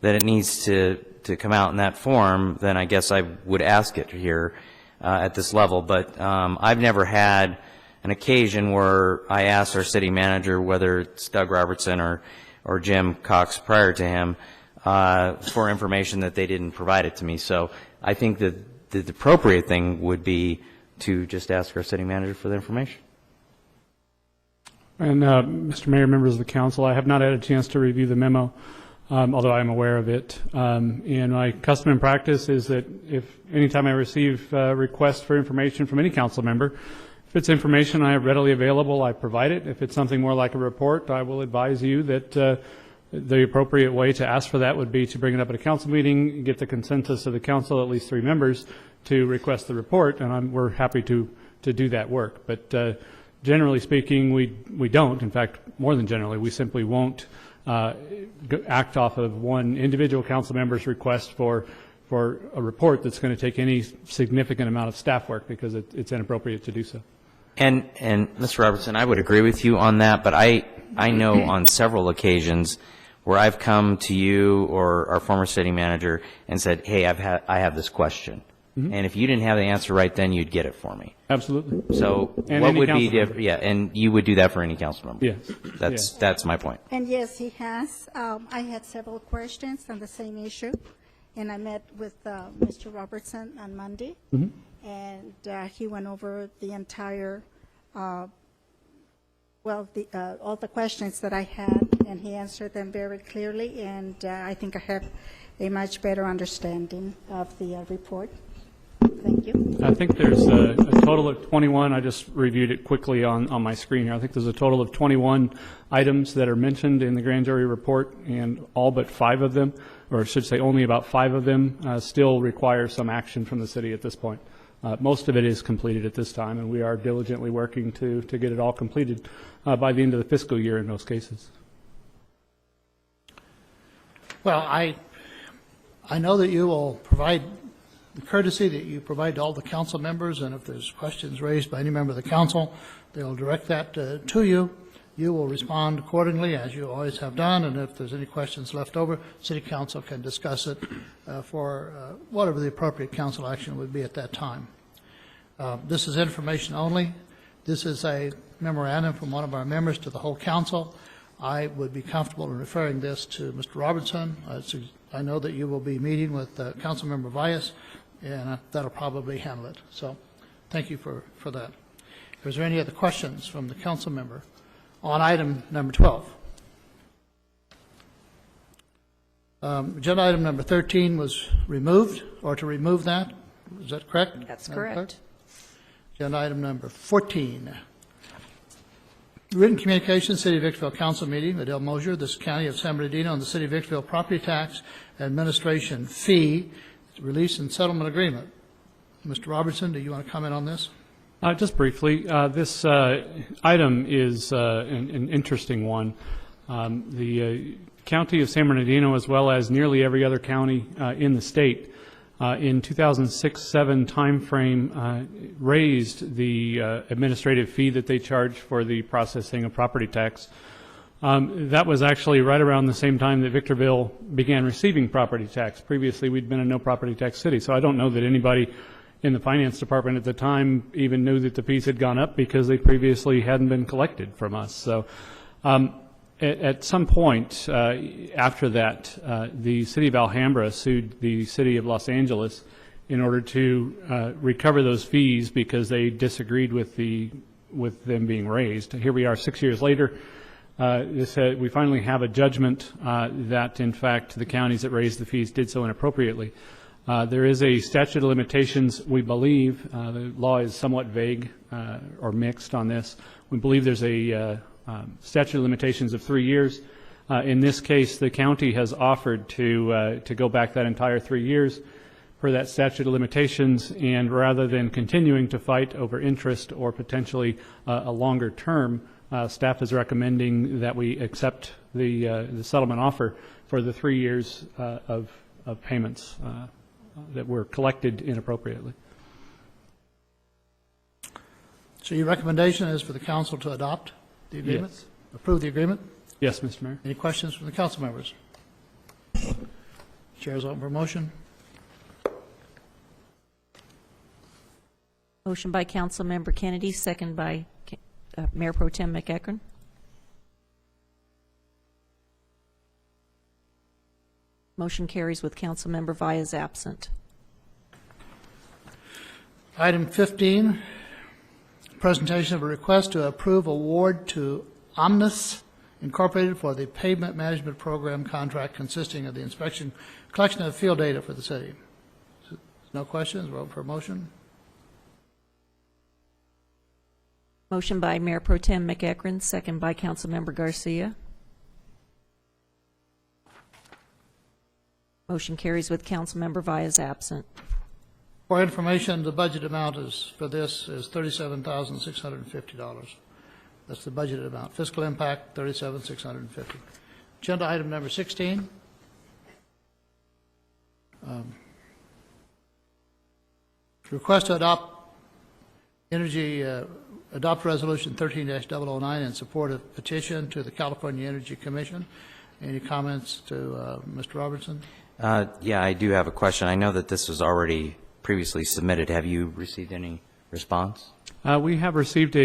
it needs to come out in that form, then I guess I would ask it here at this level. But I've never had an occasion where I asked our city manager, whether it's Doug Robertson or Jim Cox prior to him, for information that they didn't provide it to me. So I think that the appropriate thing would be to just ask our city manager for the information. And Mr. Mayor, members of the council, I have not had a chance to review the memo, although I am aware of it. And my custom and practice is that if anytime I receive requests for information from any council member, if it's information I have readily available, I provide it. If it's something more like a report, I will advise you that the appropriate way to ask for that would be to bring it up at a council meeting, get the consensus of the council, at least 3 members, to request the report, and we're happy to do that work. But generally speaking, we don't. In fact, more than generally, we simply won't act off of one individual council member's request for a report that's going to take any significant amount of staff work, because it's inappropriate to do so. And Mr. Robertson, I would agree with you on that, but I know on several occasions where I've come to you or our former city manager and said, hey, I have this question. Mm-hmm. And if you didn't have the answer right then, you'd get it for me. Absolutely. So and what would be different? Yeah, and you would do that for any council member. Yes. That's my point. And yes, he has. I had several questions on the same issue, and I met with Mr. Robertson on Monday, Mm-hmm. and he went over the entire, all the questions that I had, and he answered them very clearly, and I think I have a much better understanding of the report. Thank you. I think there's a total of 21. I just reviewed it quickly on my screen here. I think there's a total of 21 items that are mentioned in the grand jury report, and all but 5 of them, or I should say only about 5 of them, still require some action from the city at this point. Most of it is completed at this time, and we are diligently working to get it all completed by the end of the fiscal year in most cases. Well, I know that you will provide the courtesy that you provide to all the council members, and if there's questions raised by any member of the council, they'll direct that to you. You will respond accordingly, as you always have done, and if there's any questions left over, City Council can discuss it for whatever the appropriate council action would be at that time. This is information only. This is a memorandum from one of our members to the whole council. I would be comfortable in referring this to Mr. Robertson. I know that you will be meeting with Councilmember Valles, and that'll probably handle it. So thank you for that. Is there any other questions from the council member on item number 12? Agenda item number 13 was removed, or to remove that. Is that correct? That's correct. Agenda item number 14. Written communication, City of Victorville Council meeting, Adele Mosier, this County of San Bernardino, on the City of Victorville property tax administration fee, release and settlement agreement. Mr. Robertson, do you want to comment on this? Just briefly, this item is an interesting one. The County of San Bernardino, as well as nearly every other county in the state, in 2006-07 timeframe, raised the administrative fee that they charge for the processing of property tax. That was actually right around the same time that Victorville began receiving property tax. Previously, we'd been a no property tax city, so I don't know that anybody in the finance department at the time even knew that the fees had gone up, because they previously hadn't been collected from us. So at some point after that, the city of Alhambra sued the city of Los Angeles in order to recover those fees because they disagreed with them being raised. Here we are 6 years later. We finally have a judgment that, in fact, the counties that raised the fees did so inappropriately. There is a statute of limitations, we believe. The law is somewhat vague or mixed on this. We believe there's a statute of limitations of 3 years. In this case, the county has offered to go back that entire 3 years for that statute of limitations, and rather than continuing to fight over interest or potentially a longer term, staff is recommending that we accept the settlement offer for the 3 years of payments that were collected inappropriately. So your recommendation is for the council to adopt the agreement? Yes. Approve the agreement? Yes, Mr. Mayor. Any questions from the council members? Chair is open for motion. Motion by Councilmember Kennedy, second by Mayor Pro Tem McEachern. Motion carries with Councilmember Vyas absent. Item 15, presentation of a request to approve award to Omnis Incorporated for the pavement management program contract consisting of the inspection, collection of field data for the city. No questions? Vote for a motion. Motion by Mayor Pro Tem McEachern, second by Councilmember Garcia. Motion carries with Councilmember Vyas absent. For information, the budget amount for this is $37,650. That's the budgeted amount. Fiscal impact, $37,650. Agenda item number 16. Request to adopt resolution 13-009 in support of petition to the California Energy Commission. Any comments to Mr. Robertson? Yeah, I do have a question. I know that this was already previously submitted. Have you received any response? We have received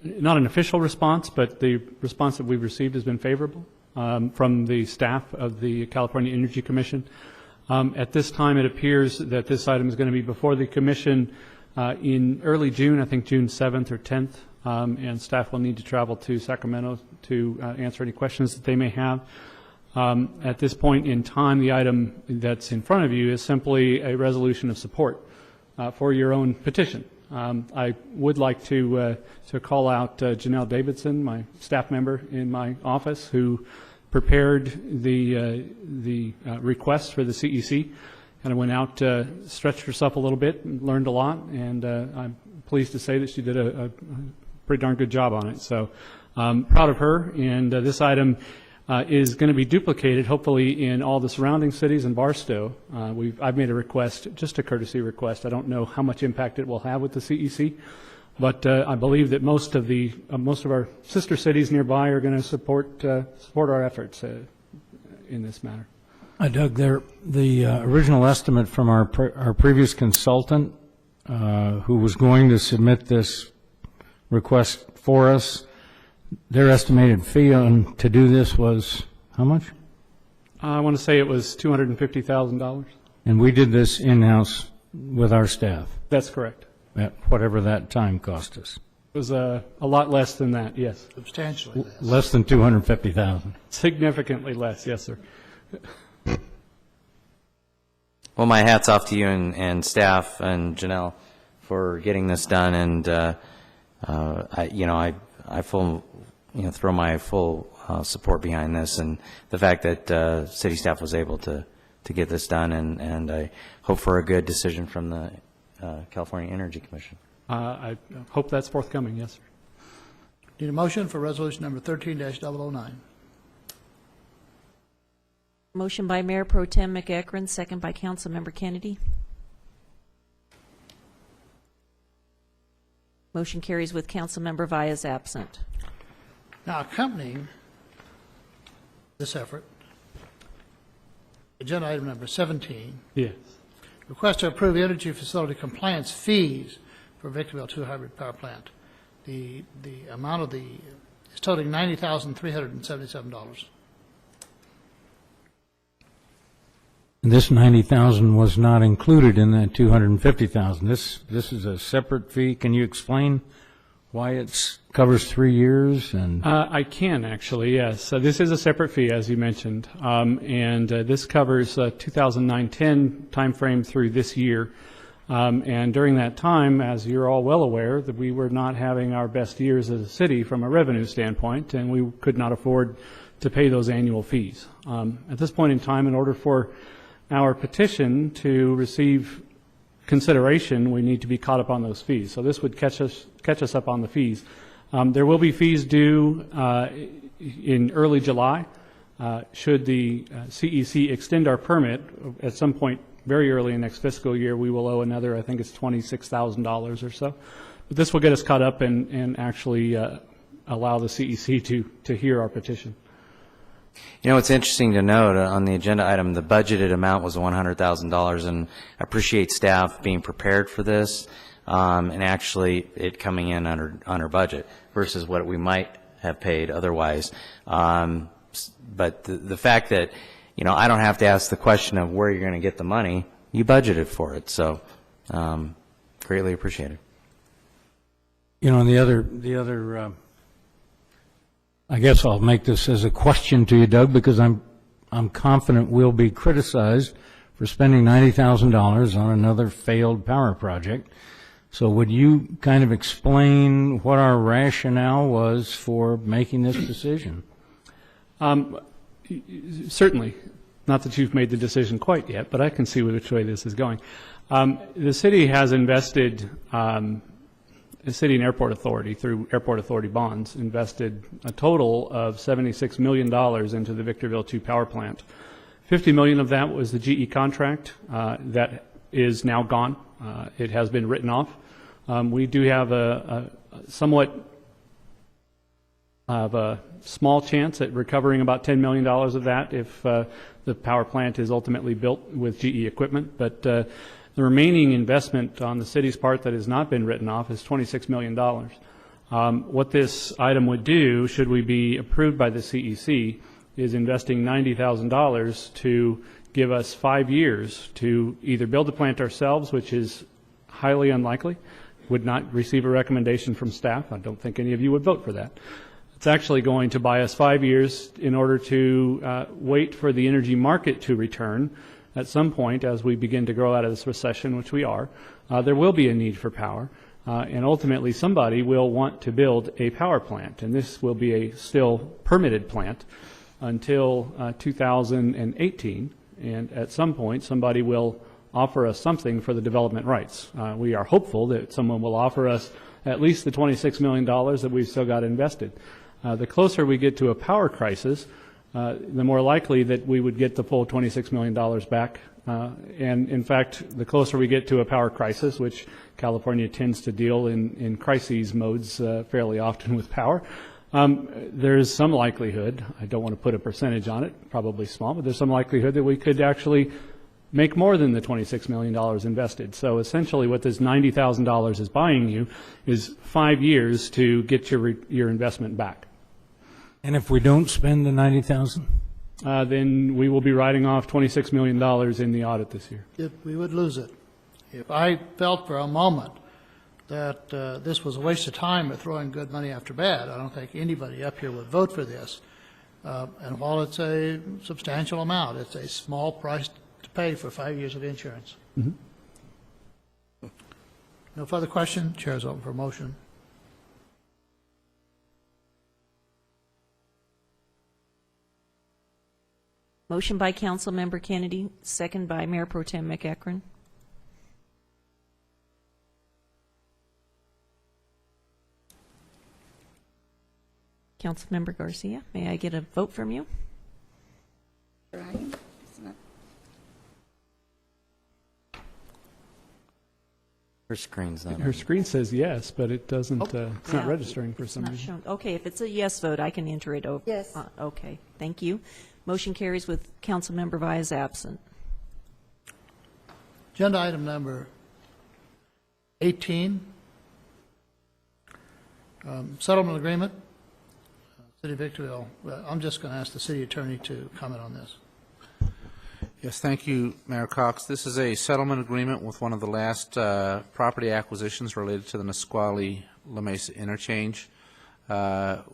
not an official response, but the response that we've received has been favorable from the staff of the California Energy Commission. At this time, it appears that this item is going to be before the Commission in early June, I think June 7th or 10th, and staff will need to travel to Sacramento to answer any questions that they may have. At this point in time, the item that's in front of you is simply a resolution of support for your own petition. I would like to call out Janelle Davidson, my staff member in my office, who prepared the request for the CEC, and went out, stretched herself a little bit, and learned a lot, and I'm pleased to say that she did a pretty darn good job on it. So proud of her, and this item is going to be duplicated, hopefully, in all the surrounding cities and Barstow. I've made a request, just a courtesy request. I don't know how much impact it will have with the CEC, but I believe that most of our sister cities nearby are going to support our efforts in this matter. Doug, the original estimate from our previous consultant, who was going to submit this request for us, their estimated fee to do this was how much? I want to say it was $250,000. And we did this in-house with our staff? That's correct. At whatever that time cost us? It was a lot less than that, yes. Substantially less. Less than $250,000? Significantly less, yes, sir. Well, my hat's off to you and staff and Janelle for getting this done, and I throw my full support behind this, and the fact that city staff was able to get this done, and I hope for a good decision from the California Energy Commission. I hope that's forthcoming, yes, sir. Need a motion for resolution number 13-009. Motion by Mayor Pro Tem McEachern, second by Councilmember Kennedy. Motion carries with Councilmember Vyas absent. Now, accompanying this effort, agenda item number 17. Yes. Request to approve energy facility compliance fees for Victorville 2 hybrid power plant. The amount of is totaling $90,377. This 90,000 was not included in that 250,000. This is a separate fee. Can you explain why it covers 3 years? And I can, actually, yes. So this is a separate fee, as you mentioned, and this covers 2009-10 timeframe through this year. And during that time, as you're all well aware, that we were not having our best years as a city from a revenue standpoint, and we could not afford to pay those annual fees. At this point in time, in order for our petition to receive consideration, we need to be caught up on those fees. So this would catch us up on the fees. There will be fees due in early July. Should the CEC extend our permit at some point very early in next fiscal year, we will owe another, I think it's $26,000 or so. But this will get us caught up and actually allow the CEC to hear our petition. You know, it's interesting to note on the agenda item, the budgeted amount was $100,000, and I appreciate staff being prepared for this, and actually it coming in under budget versus what we might have paid otherwise. But the fact that, you know, I don't have to ask the question of where you're going to get the money, you budgeted for it, so greatly appreciated. you know, the other I guess I'll make this as a question to you, Doug, because I'm confident we'll be criticized for spending $90,000 on another failed power project. So would you kind of explain what our rationale was for making this decision? Certainly. Not that you've made the decision quite yet, but I can see which way this is going. The city has invested, the City and Airport Authority, through Airport Authority bonds, invested a total of $76 million into the Victorville 2 power plant. $50 million of that was the GE contract that is now gone. It has been written off. We do have a somewhat of a small chance at recovering about $10 million of that if the power plant is ultimately built with GE equipment. But the remaining investment on the city's part that has not been written off is $26 million. What this item would do, should we be approved by the CEC, is investing $90,000 to give us 5 years to either build the plant ourselves, which is highly unlikely, would not receive a recommendation from staff. I don't think any of you would vote for that. It's actually going to buy us 5 years in order to wait for the energy market to return. At some point, as we begin to grow out of this recession, which we are, there will be a need for power, and ultimately somebody will want to build a power plant, and this will be a still permitted plant until 2018, and at some point somebody will offer us something for the development rights. We are hopeful that someone will offer us at least the $26 million that we've still got invested. The closer we get to a power crisis, the more likely that we would get the full $26 million back. And in fact, the closer we get to a power crisis, which California tends to deal in crises modes fairly often with power, there's some likelihood, I don't want to put a percentage on it, probably small, but there's some likelihood that we could actually make more than the $26 million invested. So essentially what this $90,000 is buying you is 5 years to get your investment back. And if we don't spend the $90,000? Then we will be writing off $26 million in the audit this year. We would lose it. If I felt for a moment that this was a waste of time of throwing good money after bad, I don't think anybody up here would vote for this. And while it's a substantial amount, it's a small price to pay for 5 years of insurance. Mm-hmm. No further question. Chair is open for motion. Motion by Councilmember Kennedy, second by Mayor Pro Tem McEachron. Councilmember Garcia, may I get a vote from you? Her screen's not. Her screen says yes, but it doesn't. It's not registering for some reason. Okay, if it's a yes vote, I can enter it over. Yes. Okay, thank you. Motion carries with Councilmember Vyas absent. Agenda item number 18, settlement agreement, City of Victorville. I'm just going to ask the city attorney to comment on this. Yes, thank you, Mayor Cox. This is a settlement agreement with one of the last property acquisitions related to the Nisqually-La Mesa interchange. The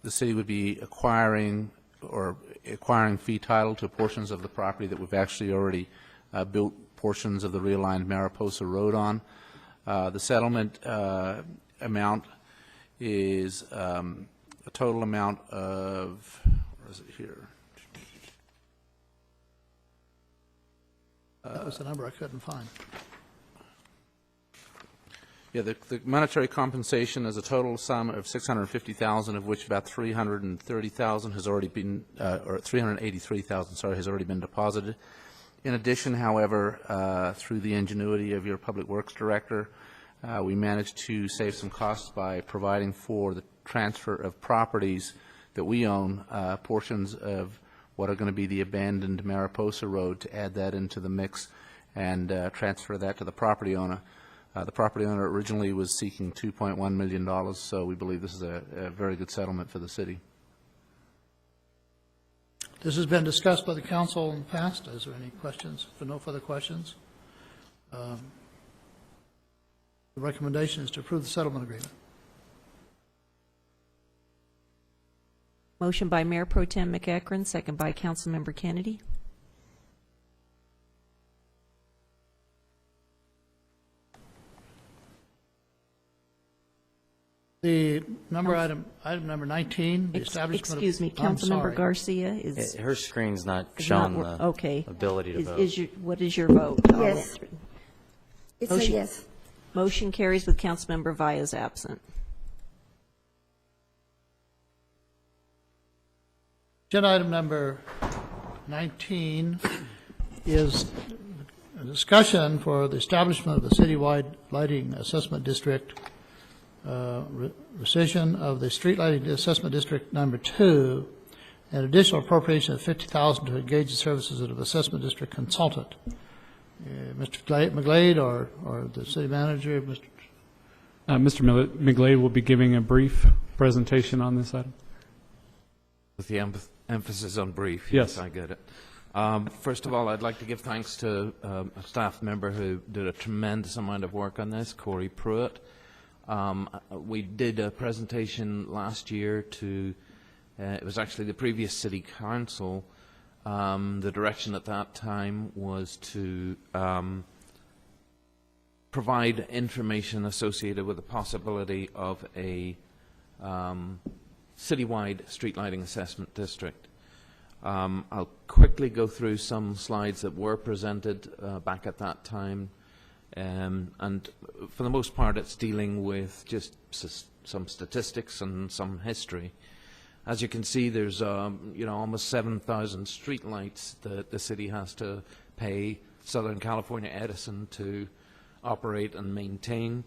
city would be acquiring fee title to portions of the property that we've actually already built portions of the realigned Mariposa Road on. The settlement amount is a total amount of, where is it here? That was the number I couldn't find. Yeah, the monetary compensation is a total sum of $650,000, of which about $330,000 has already been, or $383,000, sorry, has already been deposited. In addition, however, through the ingenuity of your Public Works Director, we managed to save some costs by providing for the transfer of properties that we own, portions of what are going to be the abandoned Mariposa Road, to add that into the mix and transfer that to the property owner. The property owner originally was seeking $2.1 million, so we believe this is a very good settlement for the city. This has been discussed by the council in the past. Is there any questions? If there are no further questions, the recommendation is to approve the settlement agreement. Motion by Mayor Pro Tem McEachran, second by Councilmember Kennedy. The number item number 19, the establishment of... Excuse me, I'm Councilmember sorry. Garcia is... Her screen's not is showing not the okay. ability to vote. What is your vote? Yes. It's a Motion- yes. Motion carries with Councilmember Valles absent. Agenda item number 19 is a discussion for the establishment of the citywide lighting assessment district, rescission of the street lighting assessment district number 2, and additional appropriation of $50,000 to engage the services of an assessment district consultant. Mr. McGlade or the city manager, Mr. Mr. McGlade will be giving a brief presentation on this item. With the emphasis on brief. Yes. I get it. First of all, I'd like to give thanks to a staff member who did a tremendous amount of work on this, Corey Pruitt. We did a presentation last year to, it was actually the previous city council. The direction at that time was to provide information associated with the possibility of a citywide street lighting assessment district. I'll quickly go through some slides that were presented back at that time, and for the most part it's dealing with just some statistics and some history. As you can see, there's almost 7,000 street lights that the city has to pay Southern California Edison to operate and maintain.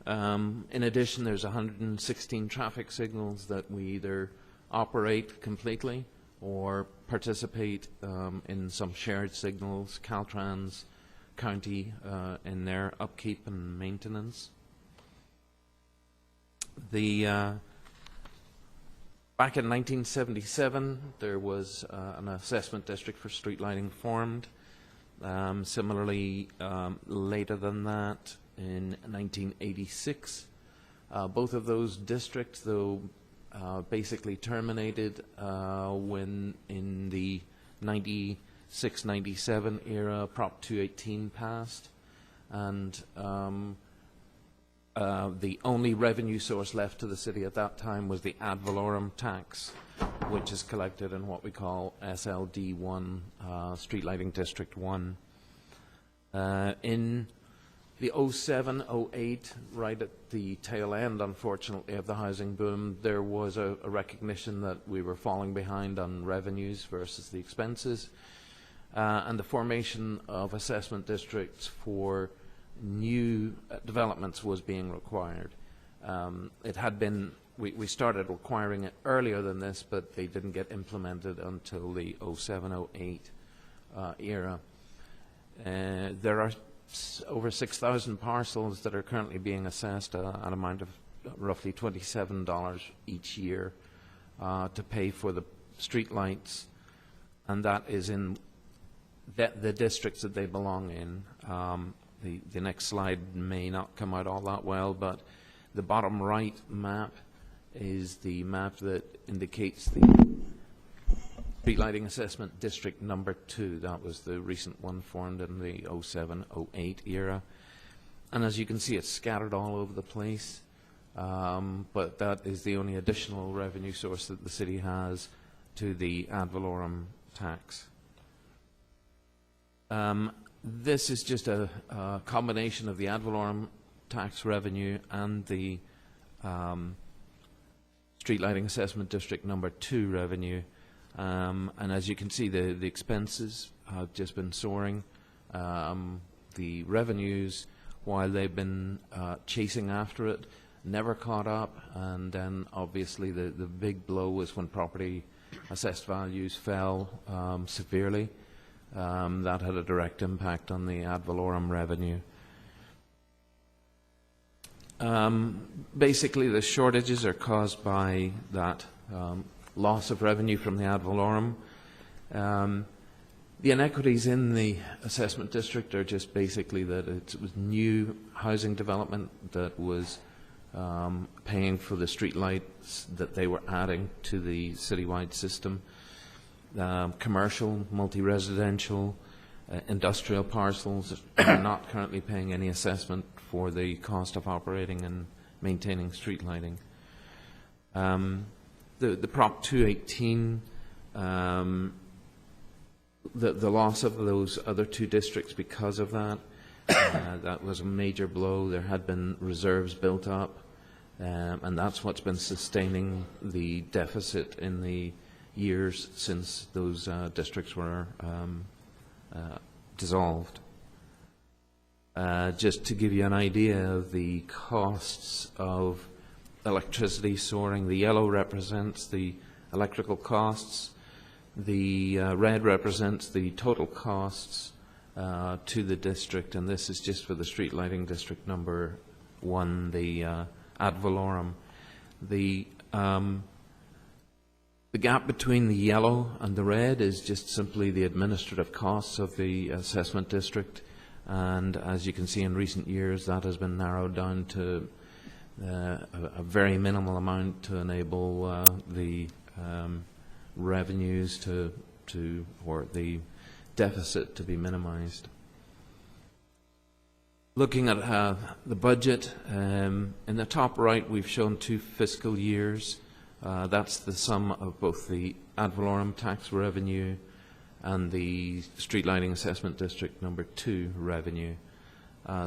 In addition, there's 116 traffic signals that we either operate completely or participate in some shared signals, Caltrans County in their upkeep and maintenance. Back in 1977, there was an assessment district for street lighting formed. Similarly, later than that, in 1986, both of those districts, though, basically terminated when in the 96-97 era Prop 218 passed, and the only revenue source left to the city at that time was the ad valorem tax, which is collected in what we call SLD1, Street Lighting District 1. In the 07-08, right at the tail end, unfortunately, of the housing boom, there was a recognition that we were falling behind on revenues versus the expenses, and the formation of assessment districts for new developments was being required. It had been, we started requiring it earlier than this, but they didn't get implemented until the 07-08 era. There are over 6,000 parcels that are currently being assessed an amount of roughly $27 each year to pay for the street lights, and that is in the districts that they belong in. The next slide may not come out all that well, but the bottom right map is the map that indicates the street lighting assessment district number 2. That was the recent one formed in the 07-08 era. And as you can see, it's scattered all over the place. But that is the only additional revenue source that the city has to the ad valorem tax. This is just a combination of the ad valorem tax revenue and the street lighting assessment district number 2 revenue. And as you can see, the expenses have just been soaring. The revenues, while they've been chasing after it, never caught up. And then obviously the big blow was when property assessed values fell severely. That had a direct impact on the ad valorem revenue. Basically, the shortages are caused by that loss of revenue from the ad valorem. The inequities in the assessment district are just basically that it was new housing development that was paying for the street lights that they were adding to the citywide system. Commercial, multi-residential, industrial parcels are not currently paying any assessment for the cost of operating and maintaining street lighting. The Prop 218, the loss of those other 2 districts because of that, that was a major blow. There had been reserves built up, and that's what's been sustaining the deficit in the years since those districts were dissolved. Just to give you an idea of the costs of electricity soaring, the yellow represents the electrical costs, the red represents the total costs to the district, and this is just for the street lighting district number 1, the ad valorem. The gap between the yellow and the red is just simply the administrative costs of the assessment district, and as you can see in recent years that has been narrowed down to a very minimal amount to enable the revenues or the deficit to be minimized. Looking at the budget, in the top right we've shown 2 fiscal years. That's the sum of both the ad valorem tax revenue and the street lighting assessment district number 2 revenue.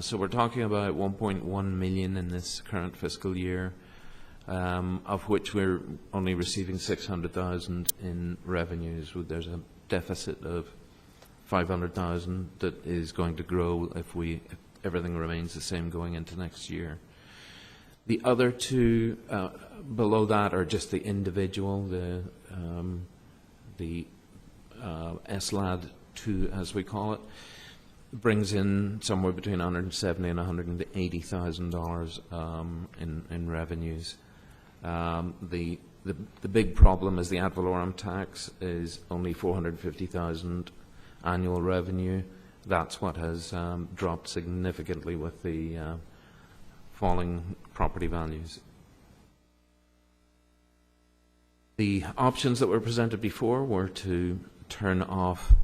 So we're talking about 1.1 million in this current fiscal year, of which we're only receiving 600,000 in revenues. There's a deficit of 500,000 that is going to grow if everything remains the same going into next year. The other 2 below that are just the individual, the SLAD 2, as we call it, brings in somewhere between $170,000 and $180,000 in revenues. The big problem is the ad valorem tax is only $450,000 annual revenue. That's what has dropped significantly with the falling property values. The options that were presented before were to turn off,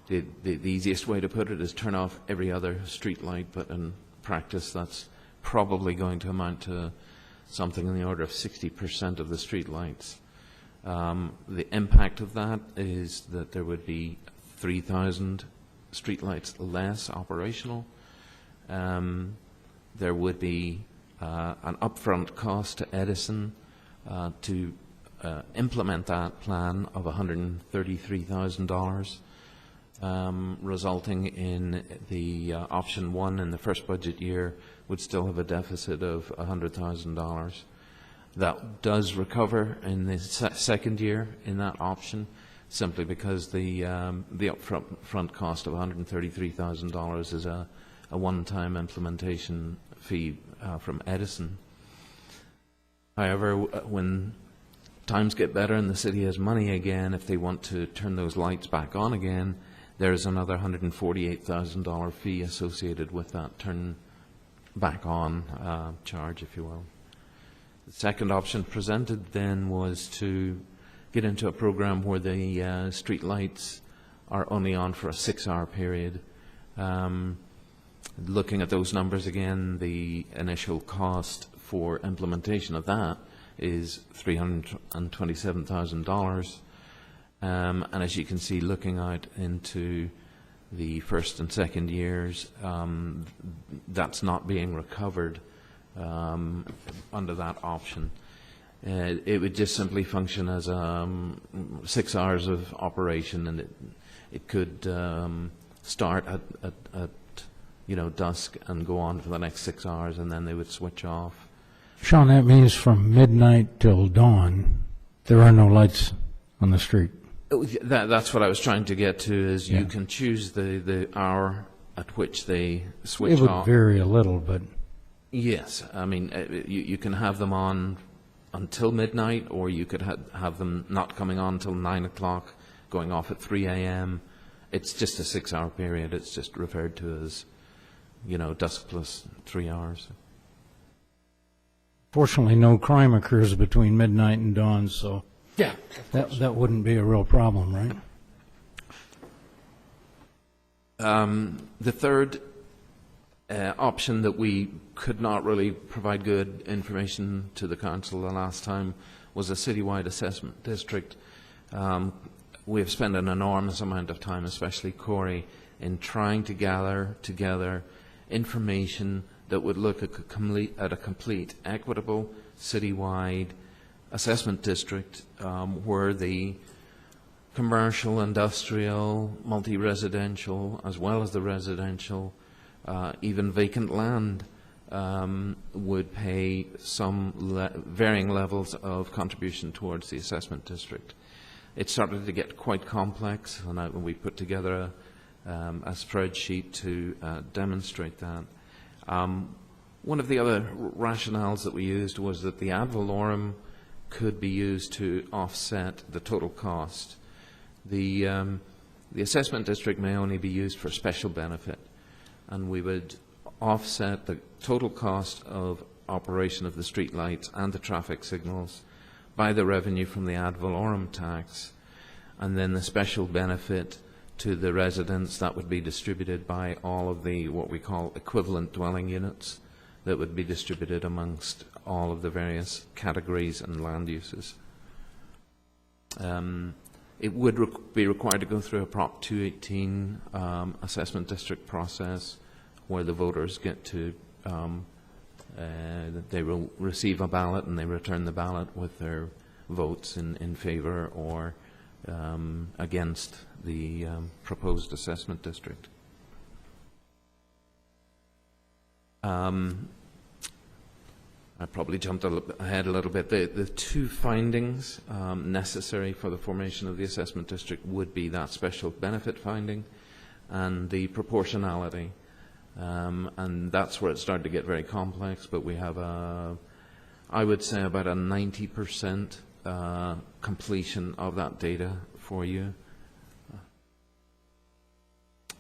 the easiest way to put it is turn off every other street light, but in practice that's probably going to amount to something in the order of 60% of the street lights. The impact of that is that there would be 3,000 street lights less operational. There would be an upfront cost to Edison to implement that plan of $133,000, resulting in the option 1 in the first budget year would still have a deficit of $100,000. That does recover in the second year in that option, simply because the upfront cost of $133,000 is a one-time implementation fee from Edison. However, when times get better and the city has money again, if they want to turn those lights back on again, there's another $148,000 fee associated with that turn back on charge, if you will. The second option presented then was to get into a program where the street lights are only on for a 6-hour period. Looking at those numbers again, the initial cost for implementation of that is $327,000. And as you can see, looking out into the first and second years, that's not being recovered under that option. It would just simply function as 6 hours of operation, and it could start at dusk and go on for the next 6 hours, and then they would switch off. Sean, that means from midnight till dawn, there are no lights on the street. That's what I was trying to get to, is you can choose the hour at which they switch It off. would vary a little, but... Yes, I mean, you can have them on until midnight, or you could have them not coming on until 9 o'clock, going off at 3 a.m. It's just a 6-hour period. It's just referred to as, dusk plus 3 hours. Fortunately, no crime occurs between midnight and dawn, so Yeah. that wouldn't be a real problem, right? The third option that we could not really provide good information to the council the last time was a citywide assessment district. We have spent an enormous amount of time, especially Corey, in trying to gather together information that would look at a complete equitable citywide assessment district where the commercial, industrial, multi-residential, as well as the residential, even vacant land, would pay some varying levels of contribution towards the assessment district. It started to get quite complex, and we put together a spreadsheet to demonstrate that. One of the other rationales that we used was that the ad valorem could be used to offset the total cost. The assessment district may only be used for special benefit, and we would offset the total cost of operation of the street lights and the traffic signals by the revenue from the ad valorem tax, and then the special benefit to the residents that would be distributed by all of the what we call equivalent dwelling units that would be distributed amongst all of the various categories and land uses. It would be required to go through a Prop 218 assessment district process where the voters get to, they will receive a ballot and they return the ballot with their votes in favor or against the proposed assessment district. I probably jumped ahead a little bit. The two findings necessary for the formation of the assessment district would be that special benefit finding and the proportionality. And that's where it started to get very complex, but we have I would say about a 90% completion of that data for you.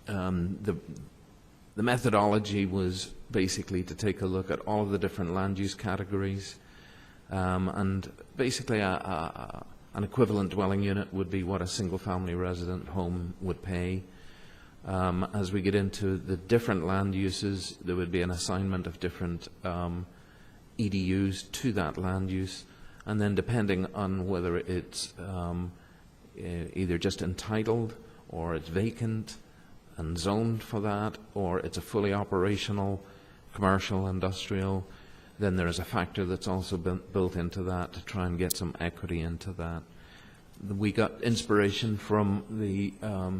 The methodology was basically to take a look at all of the different land use categories, and basically an equivalent dwelling unit would be what a single family resident home would pay. As we get into the different land uses, there would be an assignment of different EDUs to that land use, and then depending on whether it's either just entitled or it's vacant and zoned for that, or it's a fully operational commercial, industrial, then there is a factor that's also been built into that to try and get some equity into that. We got inspiration from the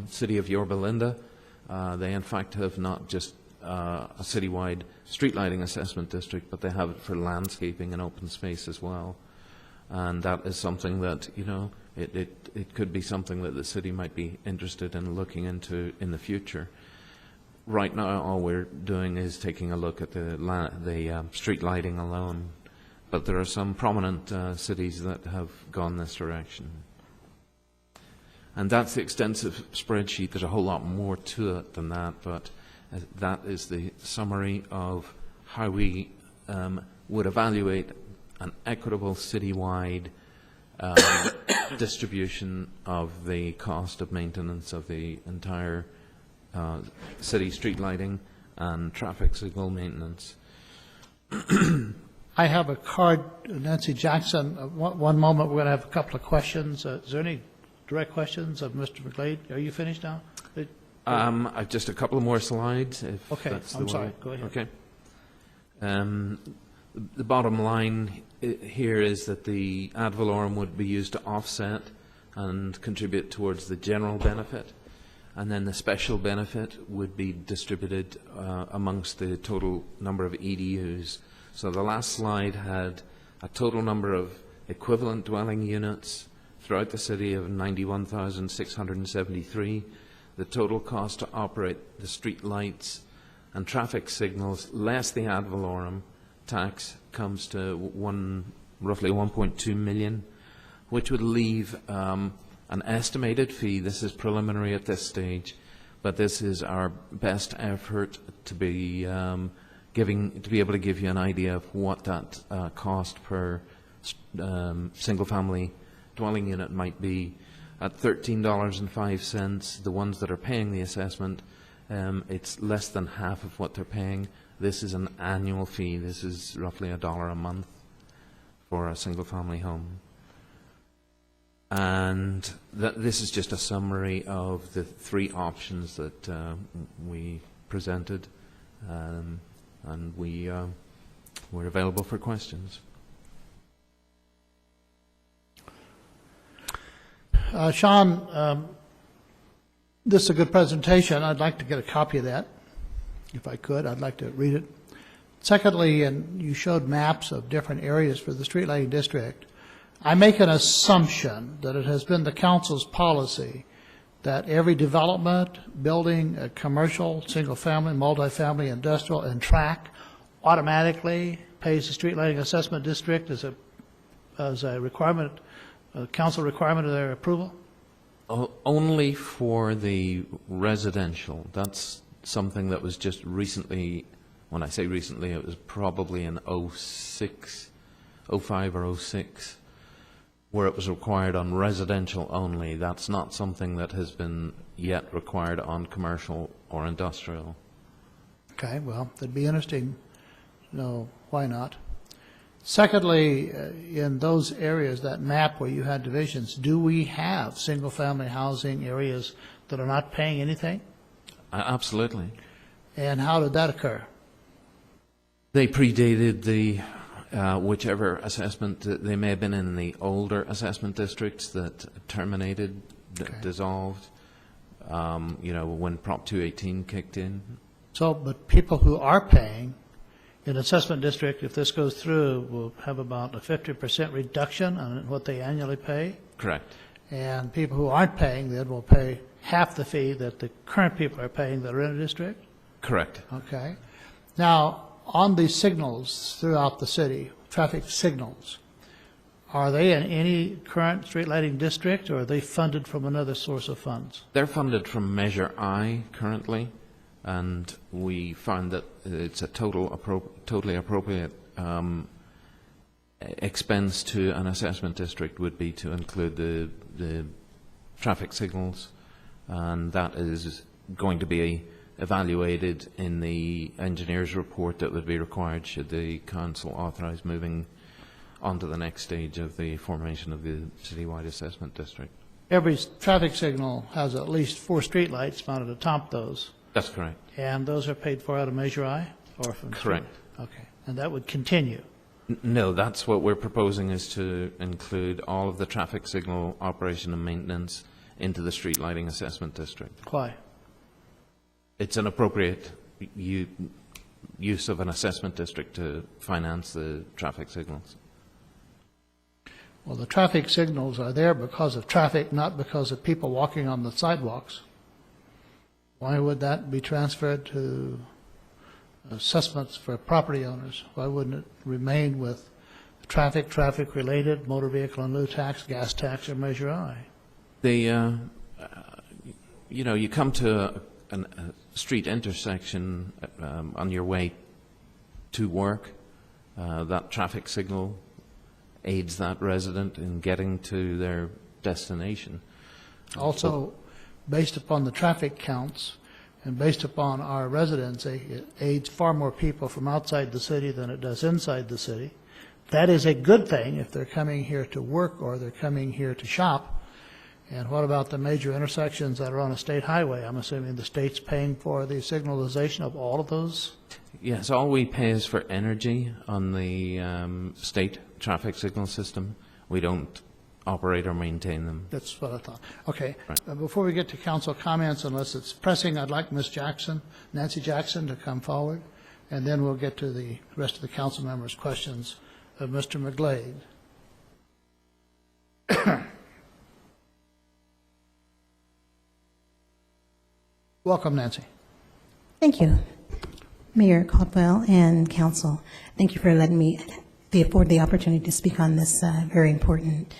city of Yorba Linda. They in fact have not just a citywide street lighting assessment district, but they have it for landscaping and open space as well. And that is something that, you know, it could be something that the city might be interested in looking into in the future. Right now, all we're doing is taking a look at the street lighting alone, but there are some prominent cities that have gone this direction. And that's the extensive spreadsheet. There's a whole lot more to it than that, but that is the summary of how we would evaluate an equitable citywide distribution of the cost of maintenance of the entire city street lighting and traffic signal maintenance. I have a card, Nancy Jackson. One moment, we're going to have a couple of questions. Is there any direct questions of Mr. McGlade? Are you finished now? I've just a couple more slides. If Okay, that's the I'm sorry. way. Go ahead. Okay. The bottom line here is that the ad valorem would be used to offset and contribute towards the general benefit, and then the special benefit would be distributed amongst the total number of EDUs. So the last slide had a total number of equivalent dwelling units throughout the city of 91,673. The total cost to operate the street lights and traffic signals, less the ad valorem tax, comes to roughly 1.2 million, which would leave an estimated fee. This is preliminary at this stage, but this is our best effort to be able to give you an idea of what that cost per single-family dwelling unit might be. At $13.05, the ones that are paying the assessment, it's less than half of what they're paying. This is an annual fee. This is roughly $1 a month for a single-family home. And this is just a summary of the three options that we presented, and we're available for questions. Sean, this is a good presentation. I'd like to get a copy of that, if I could. I'd like to read it. Secondly, and you showed maps of different areas for the street lighting district. I make an assumption that it has been the council's policy that every development, building, commercial, single-family, multifamily, industrial, and tract automatically pays the street lighting assessment district as a requirement, a council requirement of their approval? Only for the residential. That's something that was just recently, when I say recently, it was probably in 06, 05 or 06, where it was required on residential only. That's not something that has been yet required on commercial or industrial. Okay, well, it'd be interesting to know why not. Secondly, in those areas, that map where you had divisions, do we have single-family housing areas that are not paying anything? Absolutely. And how did that occur? They predated the whichever assessment. They may have been in the older assessment districts that terminated, that dissolved, when Prop 218 kicked in. So, but people who are paying in assessment district, if this goes through, will have about a 50% reduction on what they annually pay. Correct. And people who aren't paying then will pay half the fee that the current people are paying that are in a district? Correct. Okay. Now, on these signals throughout the city, traffic signals, are they in any current street lighting district, or are they funded from another source of funds? They're funded from Measure I currently, and we found that it's a totally appropriate expense to an assessment district would be to include the traffic signals, and that is going to be evaluated in the engineer's report that would be required should the council authorise moving on to the next stage of the formation of the citywide assessment district. Every traffic signal has at least 4 street lights mounted atop those. That's correct. And those are paid for out of Measure I? Or from Correct. Okay. And that would continue? No, that's what we're proposing, is to include all of the traffic signal operation and maintenance into the street lighting assessment district. Why? It's an appropriate use of an assessment district to finance the traffic signals. Well, the traffic signals are there because of traffic, not because of people walking on the sidewalks. Why would that be transferred to assessments for property owners? Why wouldn't it remain with traffic-related, motor vehicle and lieu tax, gas tax, or Measure I? you know, you come to a street intersection on your way to work, that traffic signal aids that resident in getting to their destination. Also, based upon the traffic counts and based upon our residents, it aids far more people from outside the city than it does inside the city. That is a good thing if they're coming here to work or they're coming here to shop. And what about the major intersections that are on a state highway? I'm assuming the state's paying for the signalization of all of those? Yes, all we pay is for energy on the state traffic signal system. We don't operate or maintain them. That's what I thought. Okay. Right. Before we get to council comments, unless it's pressing, I'd like Ms. Jackson, Nancy Jackson, to come forward, and then we'll get to the rest of the council members' questions of Mr. McGlade. Welcome, Nancy. Thank you, Mayor Caldwell and council. Thank you for letting me afford the opportunity to speak on this very important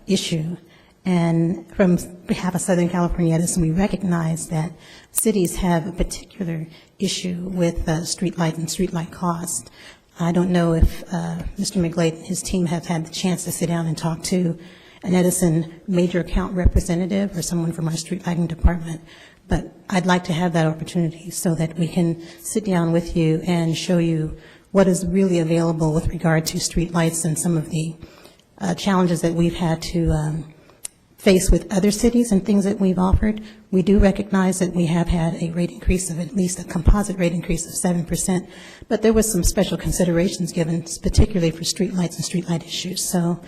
issue. And from behalf of Southern California Edison, we recognize that cities have a particular issue with streetlight and streetlight cost. I don't know if Mr. McGlade and his team have had the chance to sit down and talk to an Edison major account representative or someone from our street lighting department, but I'd like to have that opportunity so that we can sit down with you and show you what is really available with regard to street lights and some of the challenges that we've had to face with other cities and things that we've offered. We do recognize that we have had a rate increase of at least a composite rate increase of 7%, but there was some special considerations given, particularly for street lights and street light issues. So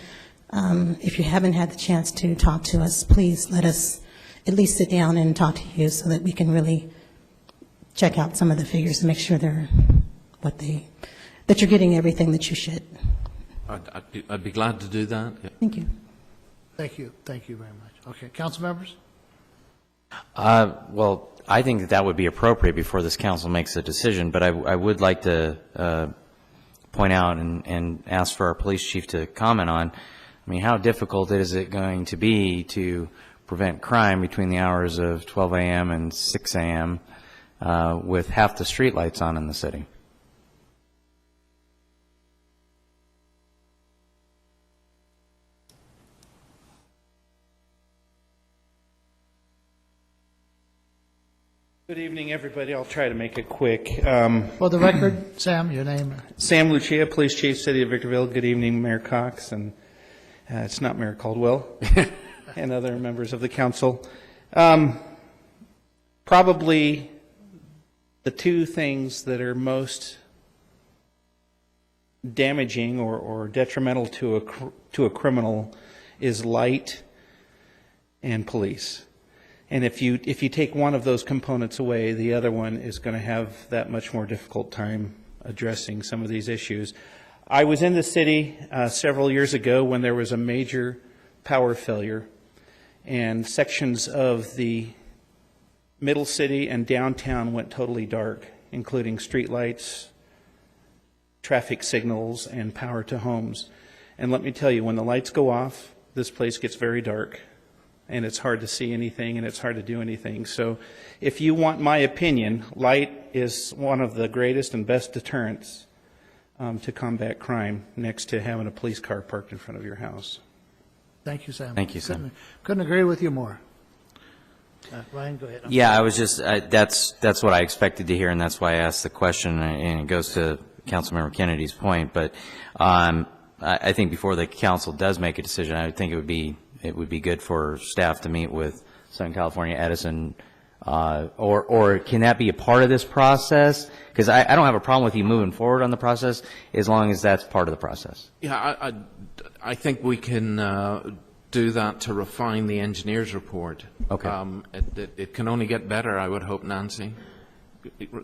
if you haven't had the chance to talk to us, please let us at least sit down and talk to you so that we can really check out some of the figures and make sure they're that you're getting everything that you should. I'd be glad to do that. Yeah. Thank you. Thank you. Thank you very much. Okay, council members? Well, I think that would be appropriate before this council makes a decision, but I would like to point out and ask for our police chief to comment on, I mean, how difficult is it going to be to prevent crime between the hours of 12 a.m. and 6 a.m. With half the streetlights on in the city? Good evening, everybody. I'll try to make it quick. For the record, Sam, your name? Sam Lucia, Police Chief, City of Victorville. Good evening, Mayor Cox, and it's not Mayor Caldwell, and other members of the council. Probably the two things that are most damaging or detrimental to a criminal is light and police. And if you take one of those components away, the other one is going to have that much more difficult time addressing some of these issues. I was in the city several years ago when there was a major power failure, and sections of the middle city and downtown went totally dark, including streetlights, traffic signals, and power to homes. And let me tell you, when the lights go off, this place gets very dark, and it's hard to see anything, and it's hard to do anything. So if you want my opinion, light is one of the greatest and best deterrents to combat crime, next to having a police car parked in front of your house. Thank you, Sam. Thank you, Sam. Couldn't agree with you more. Ryan, go ahead. Yeah, I was just, that's what I expected to hear, and that's why I asked the question, and it goes to Councilmember Kennedy's point. But I think before the council does make a decision, I think it would be good for staff to meet with Southern California Edison, or can that be a part of this process? Because I don't have a problem with you moving forward on the process as long as that's part of the process. Yeah, I think we can do that to refine the engineer's report. Okay. It can only get better, I would hope, Nancy,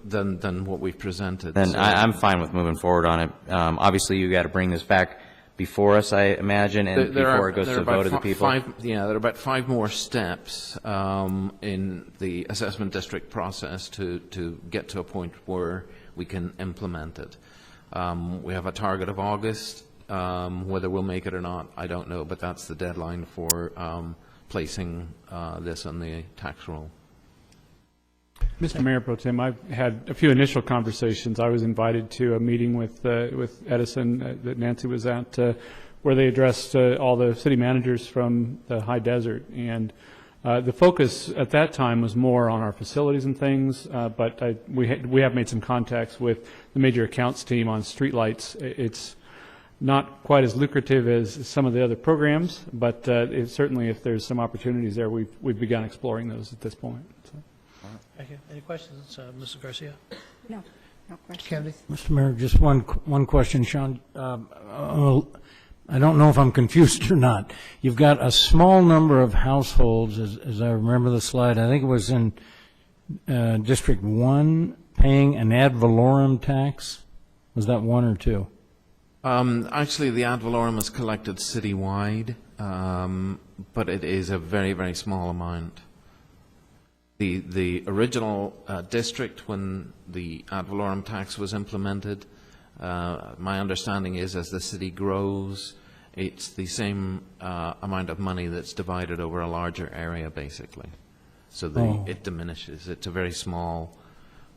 than what we've presented. Then So- I'm fine with moving forward on it. Obviously, you got to bring this back before us, I imagine, and before it goes to a vote of the people. There are about 5 more steps in the assessment district process to get to a point where we can implement it. We have a target of August. Whether we'll make it or not, I don't know, but that's the deadline for placing this on the tax roll. Mr. Mayor Pro Tem, I've had a few initial conversations. I was invited to a meeting with Edison that Nancy was at, where they addressed all the city managers from the high desert. And the focus at that time was more on our facilities and things, but we have made some contacts with the major accounts team on streetlights. It's not quite as lucrative as some of the other programs, but certainly if there's some opportunities there, we've begun exploring those at this point. So. Thank you. Any questions, Mrs. Garcia? No, no questions. Kennedy? Mr. Mayor, just one question, Sean. I don't know if I'm confused or not. You've got a small number of households, as I remember the slide. I think it was in District 1 paying an ad valorem tax. Was that 1 or 2? Actually, the ad valorem is collected citywide, but it is a very, very small amount. The original district, when the ad valorem tax was implemented, my understanding is as the city grows, it's the same amount of money that's divided over a larger area, basically. So it diminishes. It's a very small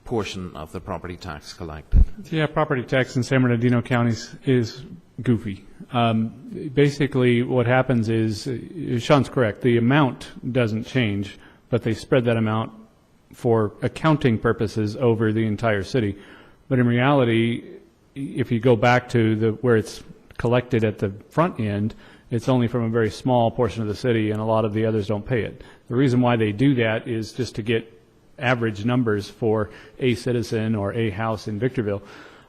portion of the property tax collected. Yeah, property tax in San Bernardino counties is goofy. Basically, what happens is, Sean's correct, the amount doesn't change, but they spread that amount for accounting purposes over the entire city. But in reality, if you go back to where it's collected at the front end, it's only from a very small portion of the city, and a lot of the others don't pay it. The reason why they do that is just to get average numbers for a citizen or a house in Victorville,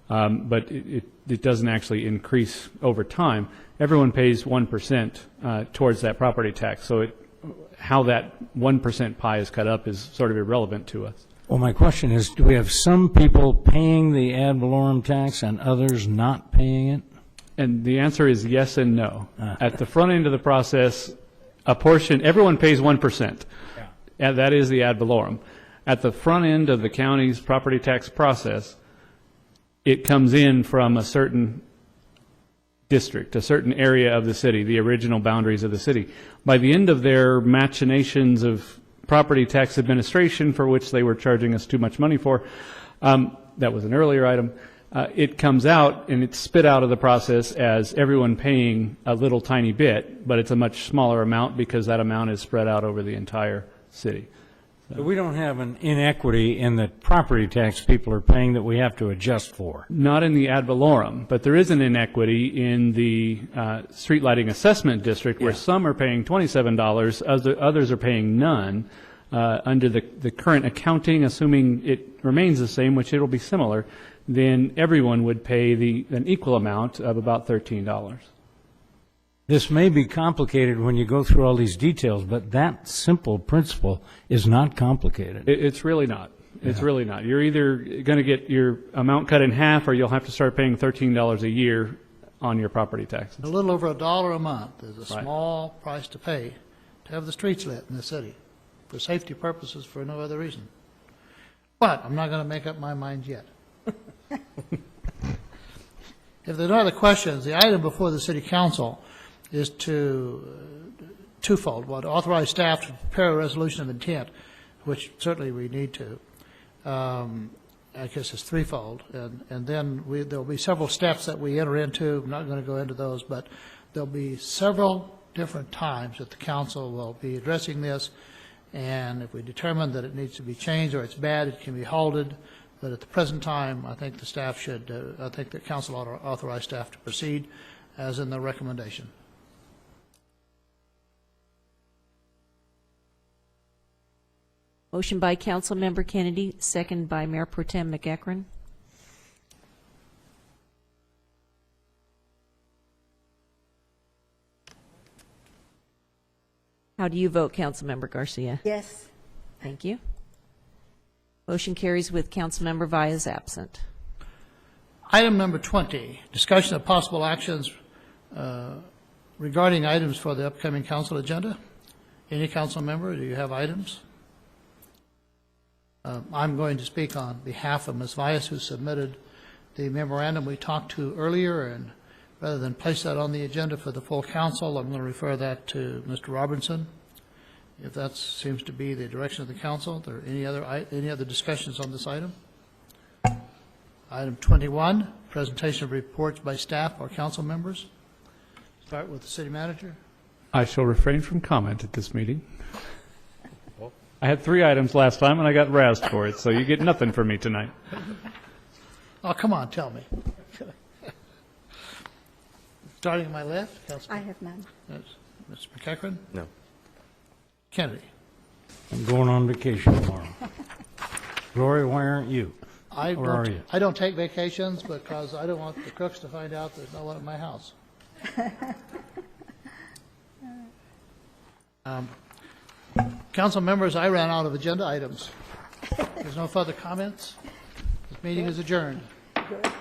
but it doesn't actually increase over time. Everyone pays 1% towards that property tax, so how that 1% pie is cut up is sort of irrelevant to us. Well, my question is, do we have some people paying the ad valorem tax and others not paying it? And the answer is yes and no. At the front end of the process, everyone pays 1%. Yeah. And that is the ad valorem. At the front end of the county's property tax process, it comes in from a certain district, a certain area of the city, the original boundaries of the city. By the end of their machinations of property tax administration, for which they were charging us too much money for, that was an earlier item, it comes out and it's spit out of the process as everyone paying a little tiny bit, but it's a much smaller amount because that amount is spread out over the entire city. But we don't have an inequity in the property tax people are paying that we have to adjust for. Not in the ad valorem, but there is an inequity in the street lighting assessment district where some are paying $27, others are paying none. Under the current accounting, assuming it remains the same, which it will be similar, then everyone would pay an equal amount of about $13. This may be complicated when you go through all these details, but that simple principle is not complicated. It's really not. It's really not. You're either going to get your amount cut in half, or you'll have to start paying $13 a year on your property taxes. A little over $1 a month is a small price to pay to have the streets lit in the city for safety purposes, for no other reason. But I'm not going to make up my mind yet. If there are no other questions, the item before the City Council is twofold. One, authorize staff to prepare a resolution of intent, which certainly we need to. I guess it's threefold. And then there will be several steps that we enter into. I'm not going to go into those, but there will be several different times that the council will be addressing this. And if we determine that it needs to be changed or it's bad, it can be halted. But at the present time, I think the staff should, I think the council ought to authorize staff to proceed as in the recommendation. Motion by Councilmember Kennedy, second by Mayor Pro Tem McEachron. How do you vote, Councilmember Garcia? Yes. Thank you. Motion carries with Councilmember Valles absent. Item number 20, discussion of possible actions regarding items for the upcoming council agenda. Any council member, do you have items? I'm going to speak on behalf of Ms. Valles, who submitted the memorandum we talked to earlier, and rather than place that on the agenda for the full council, I'm going to refer that to Mr. Robinson. If that seems to be the direction of the council, are there any other discussions on this item? Item 21, presentation of reports by staff or council members. Start with the city manager. I shall refrain from comment at this meeting. I had 3 items last time, and I got razzed for it, so you get nothing from me tonight. Oh, come on, tell me. Starting on my left, Councilman. I have none. Mr. McEachran? No. Kennedy? I'm going on vacation tomorrow. Gloria, why aren't you? Where are you? I don't take vacations because I don't want the crooks to find out there's no one at my house. Council members, I ran out of agenda items. There's no further comments. This meeting is adjourned. Good.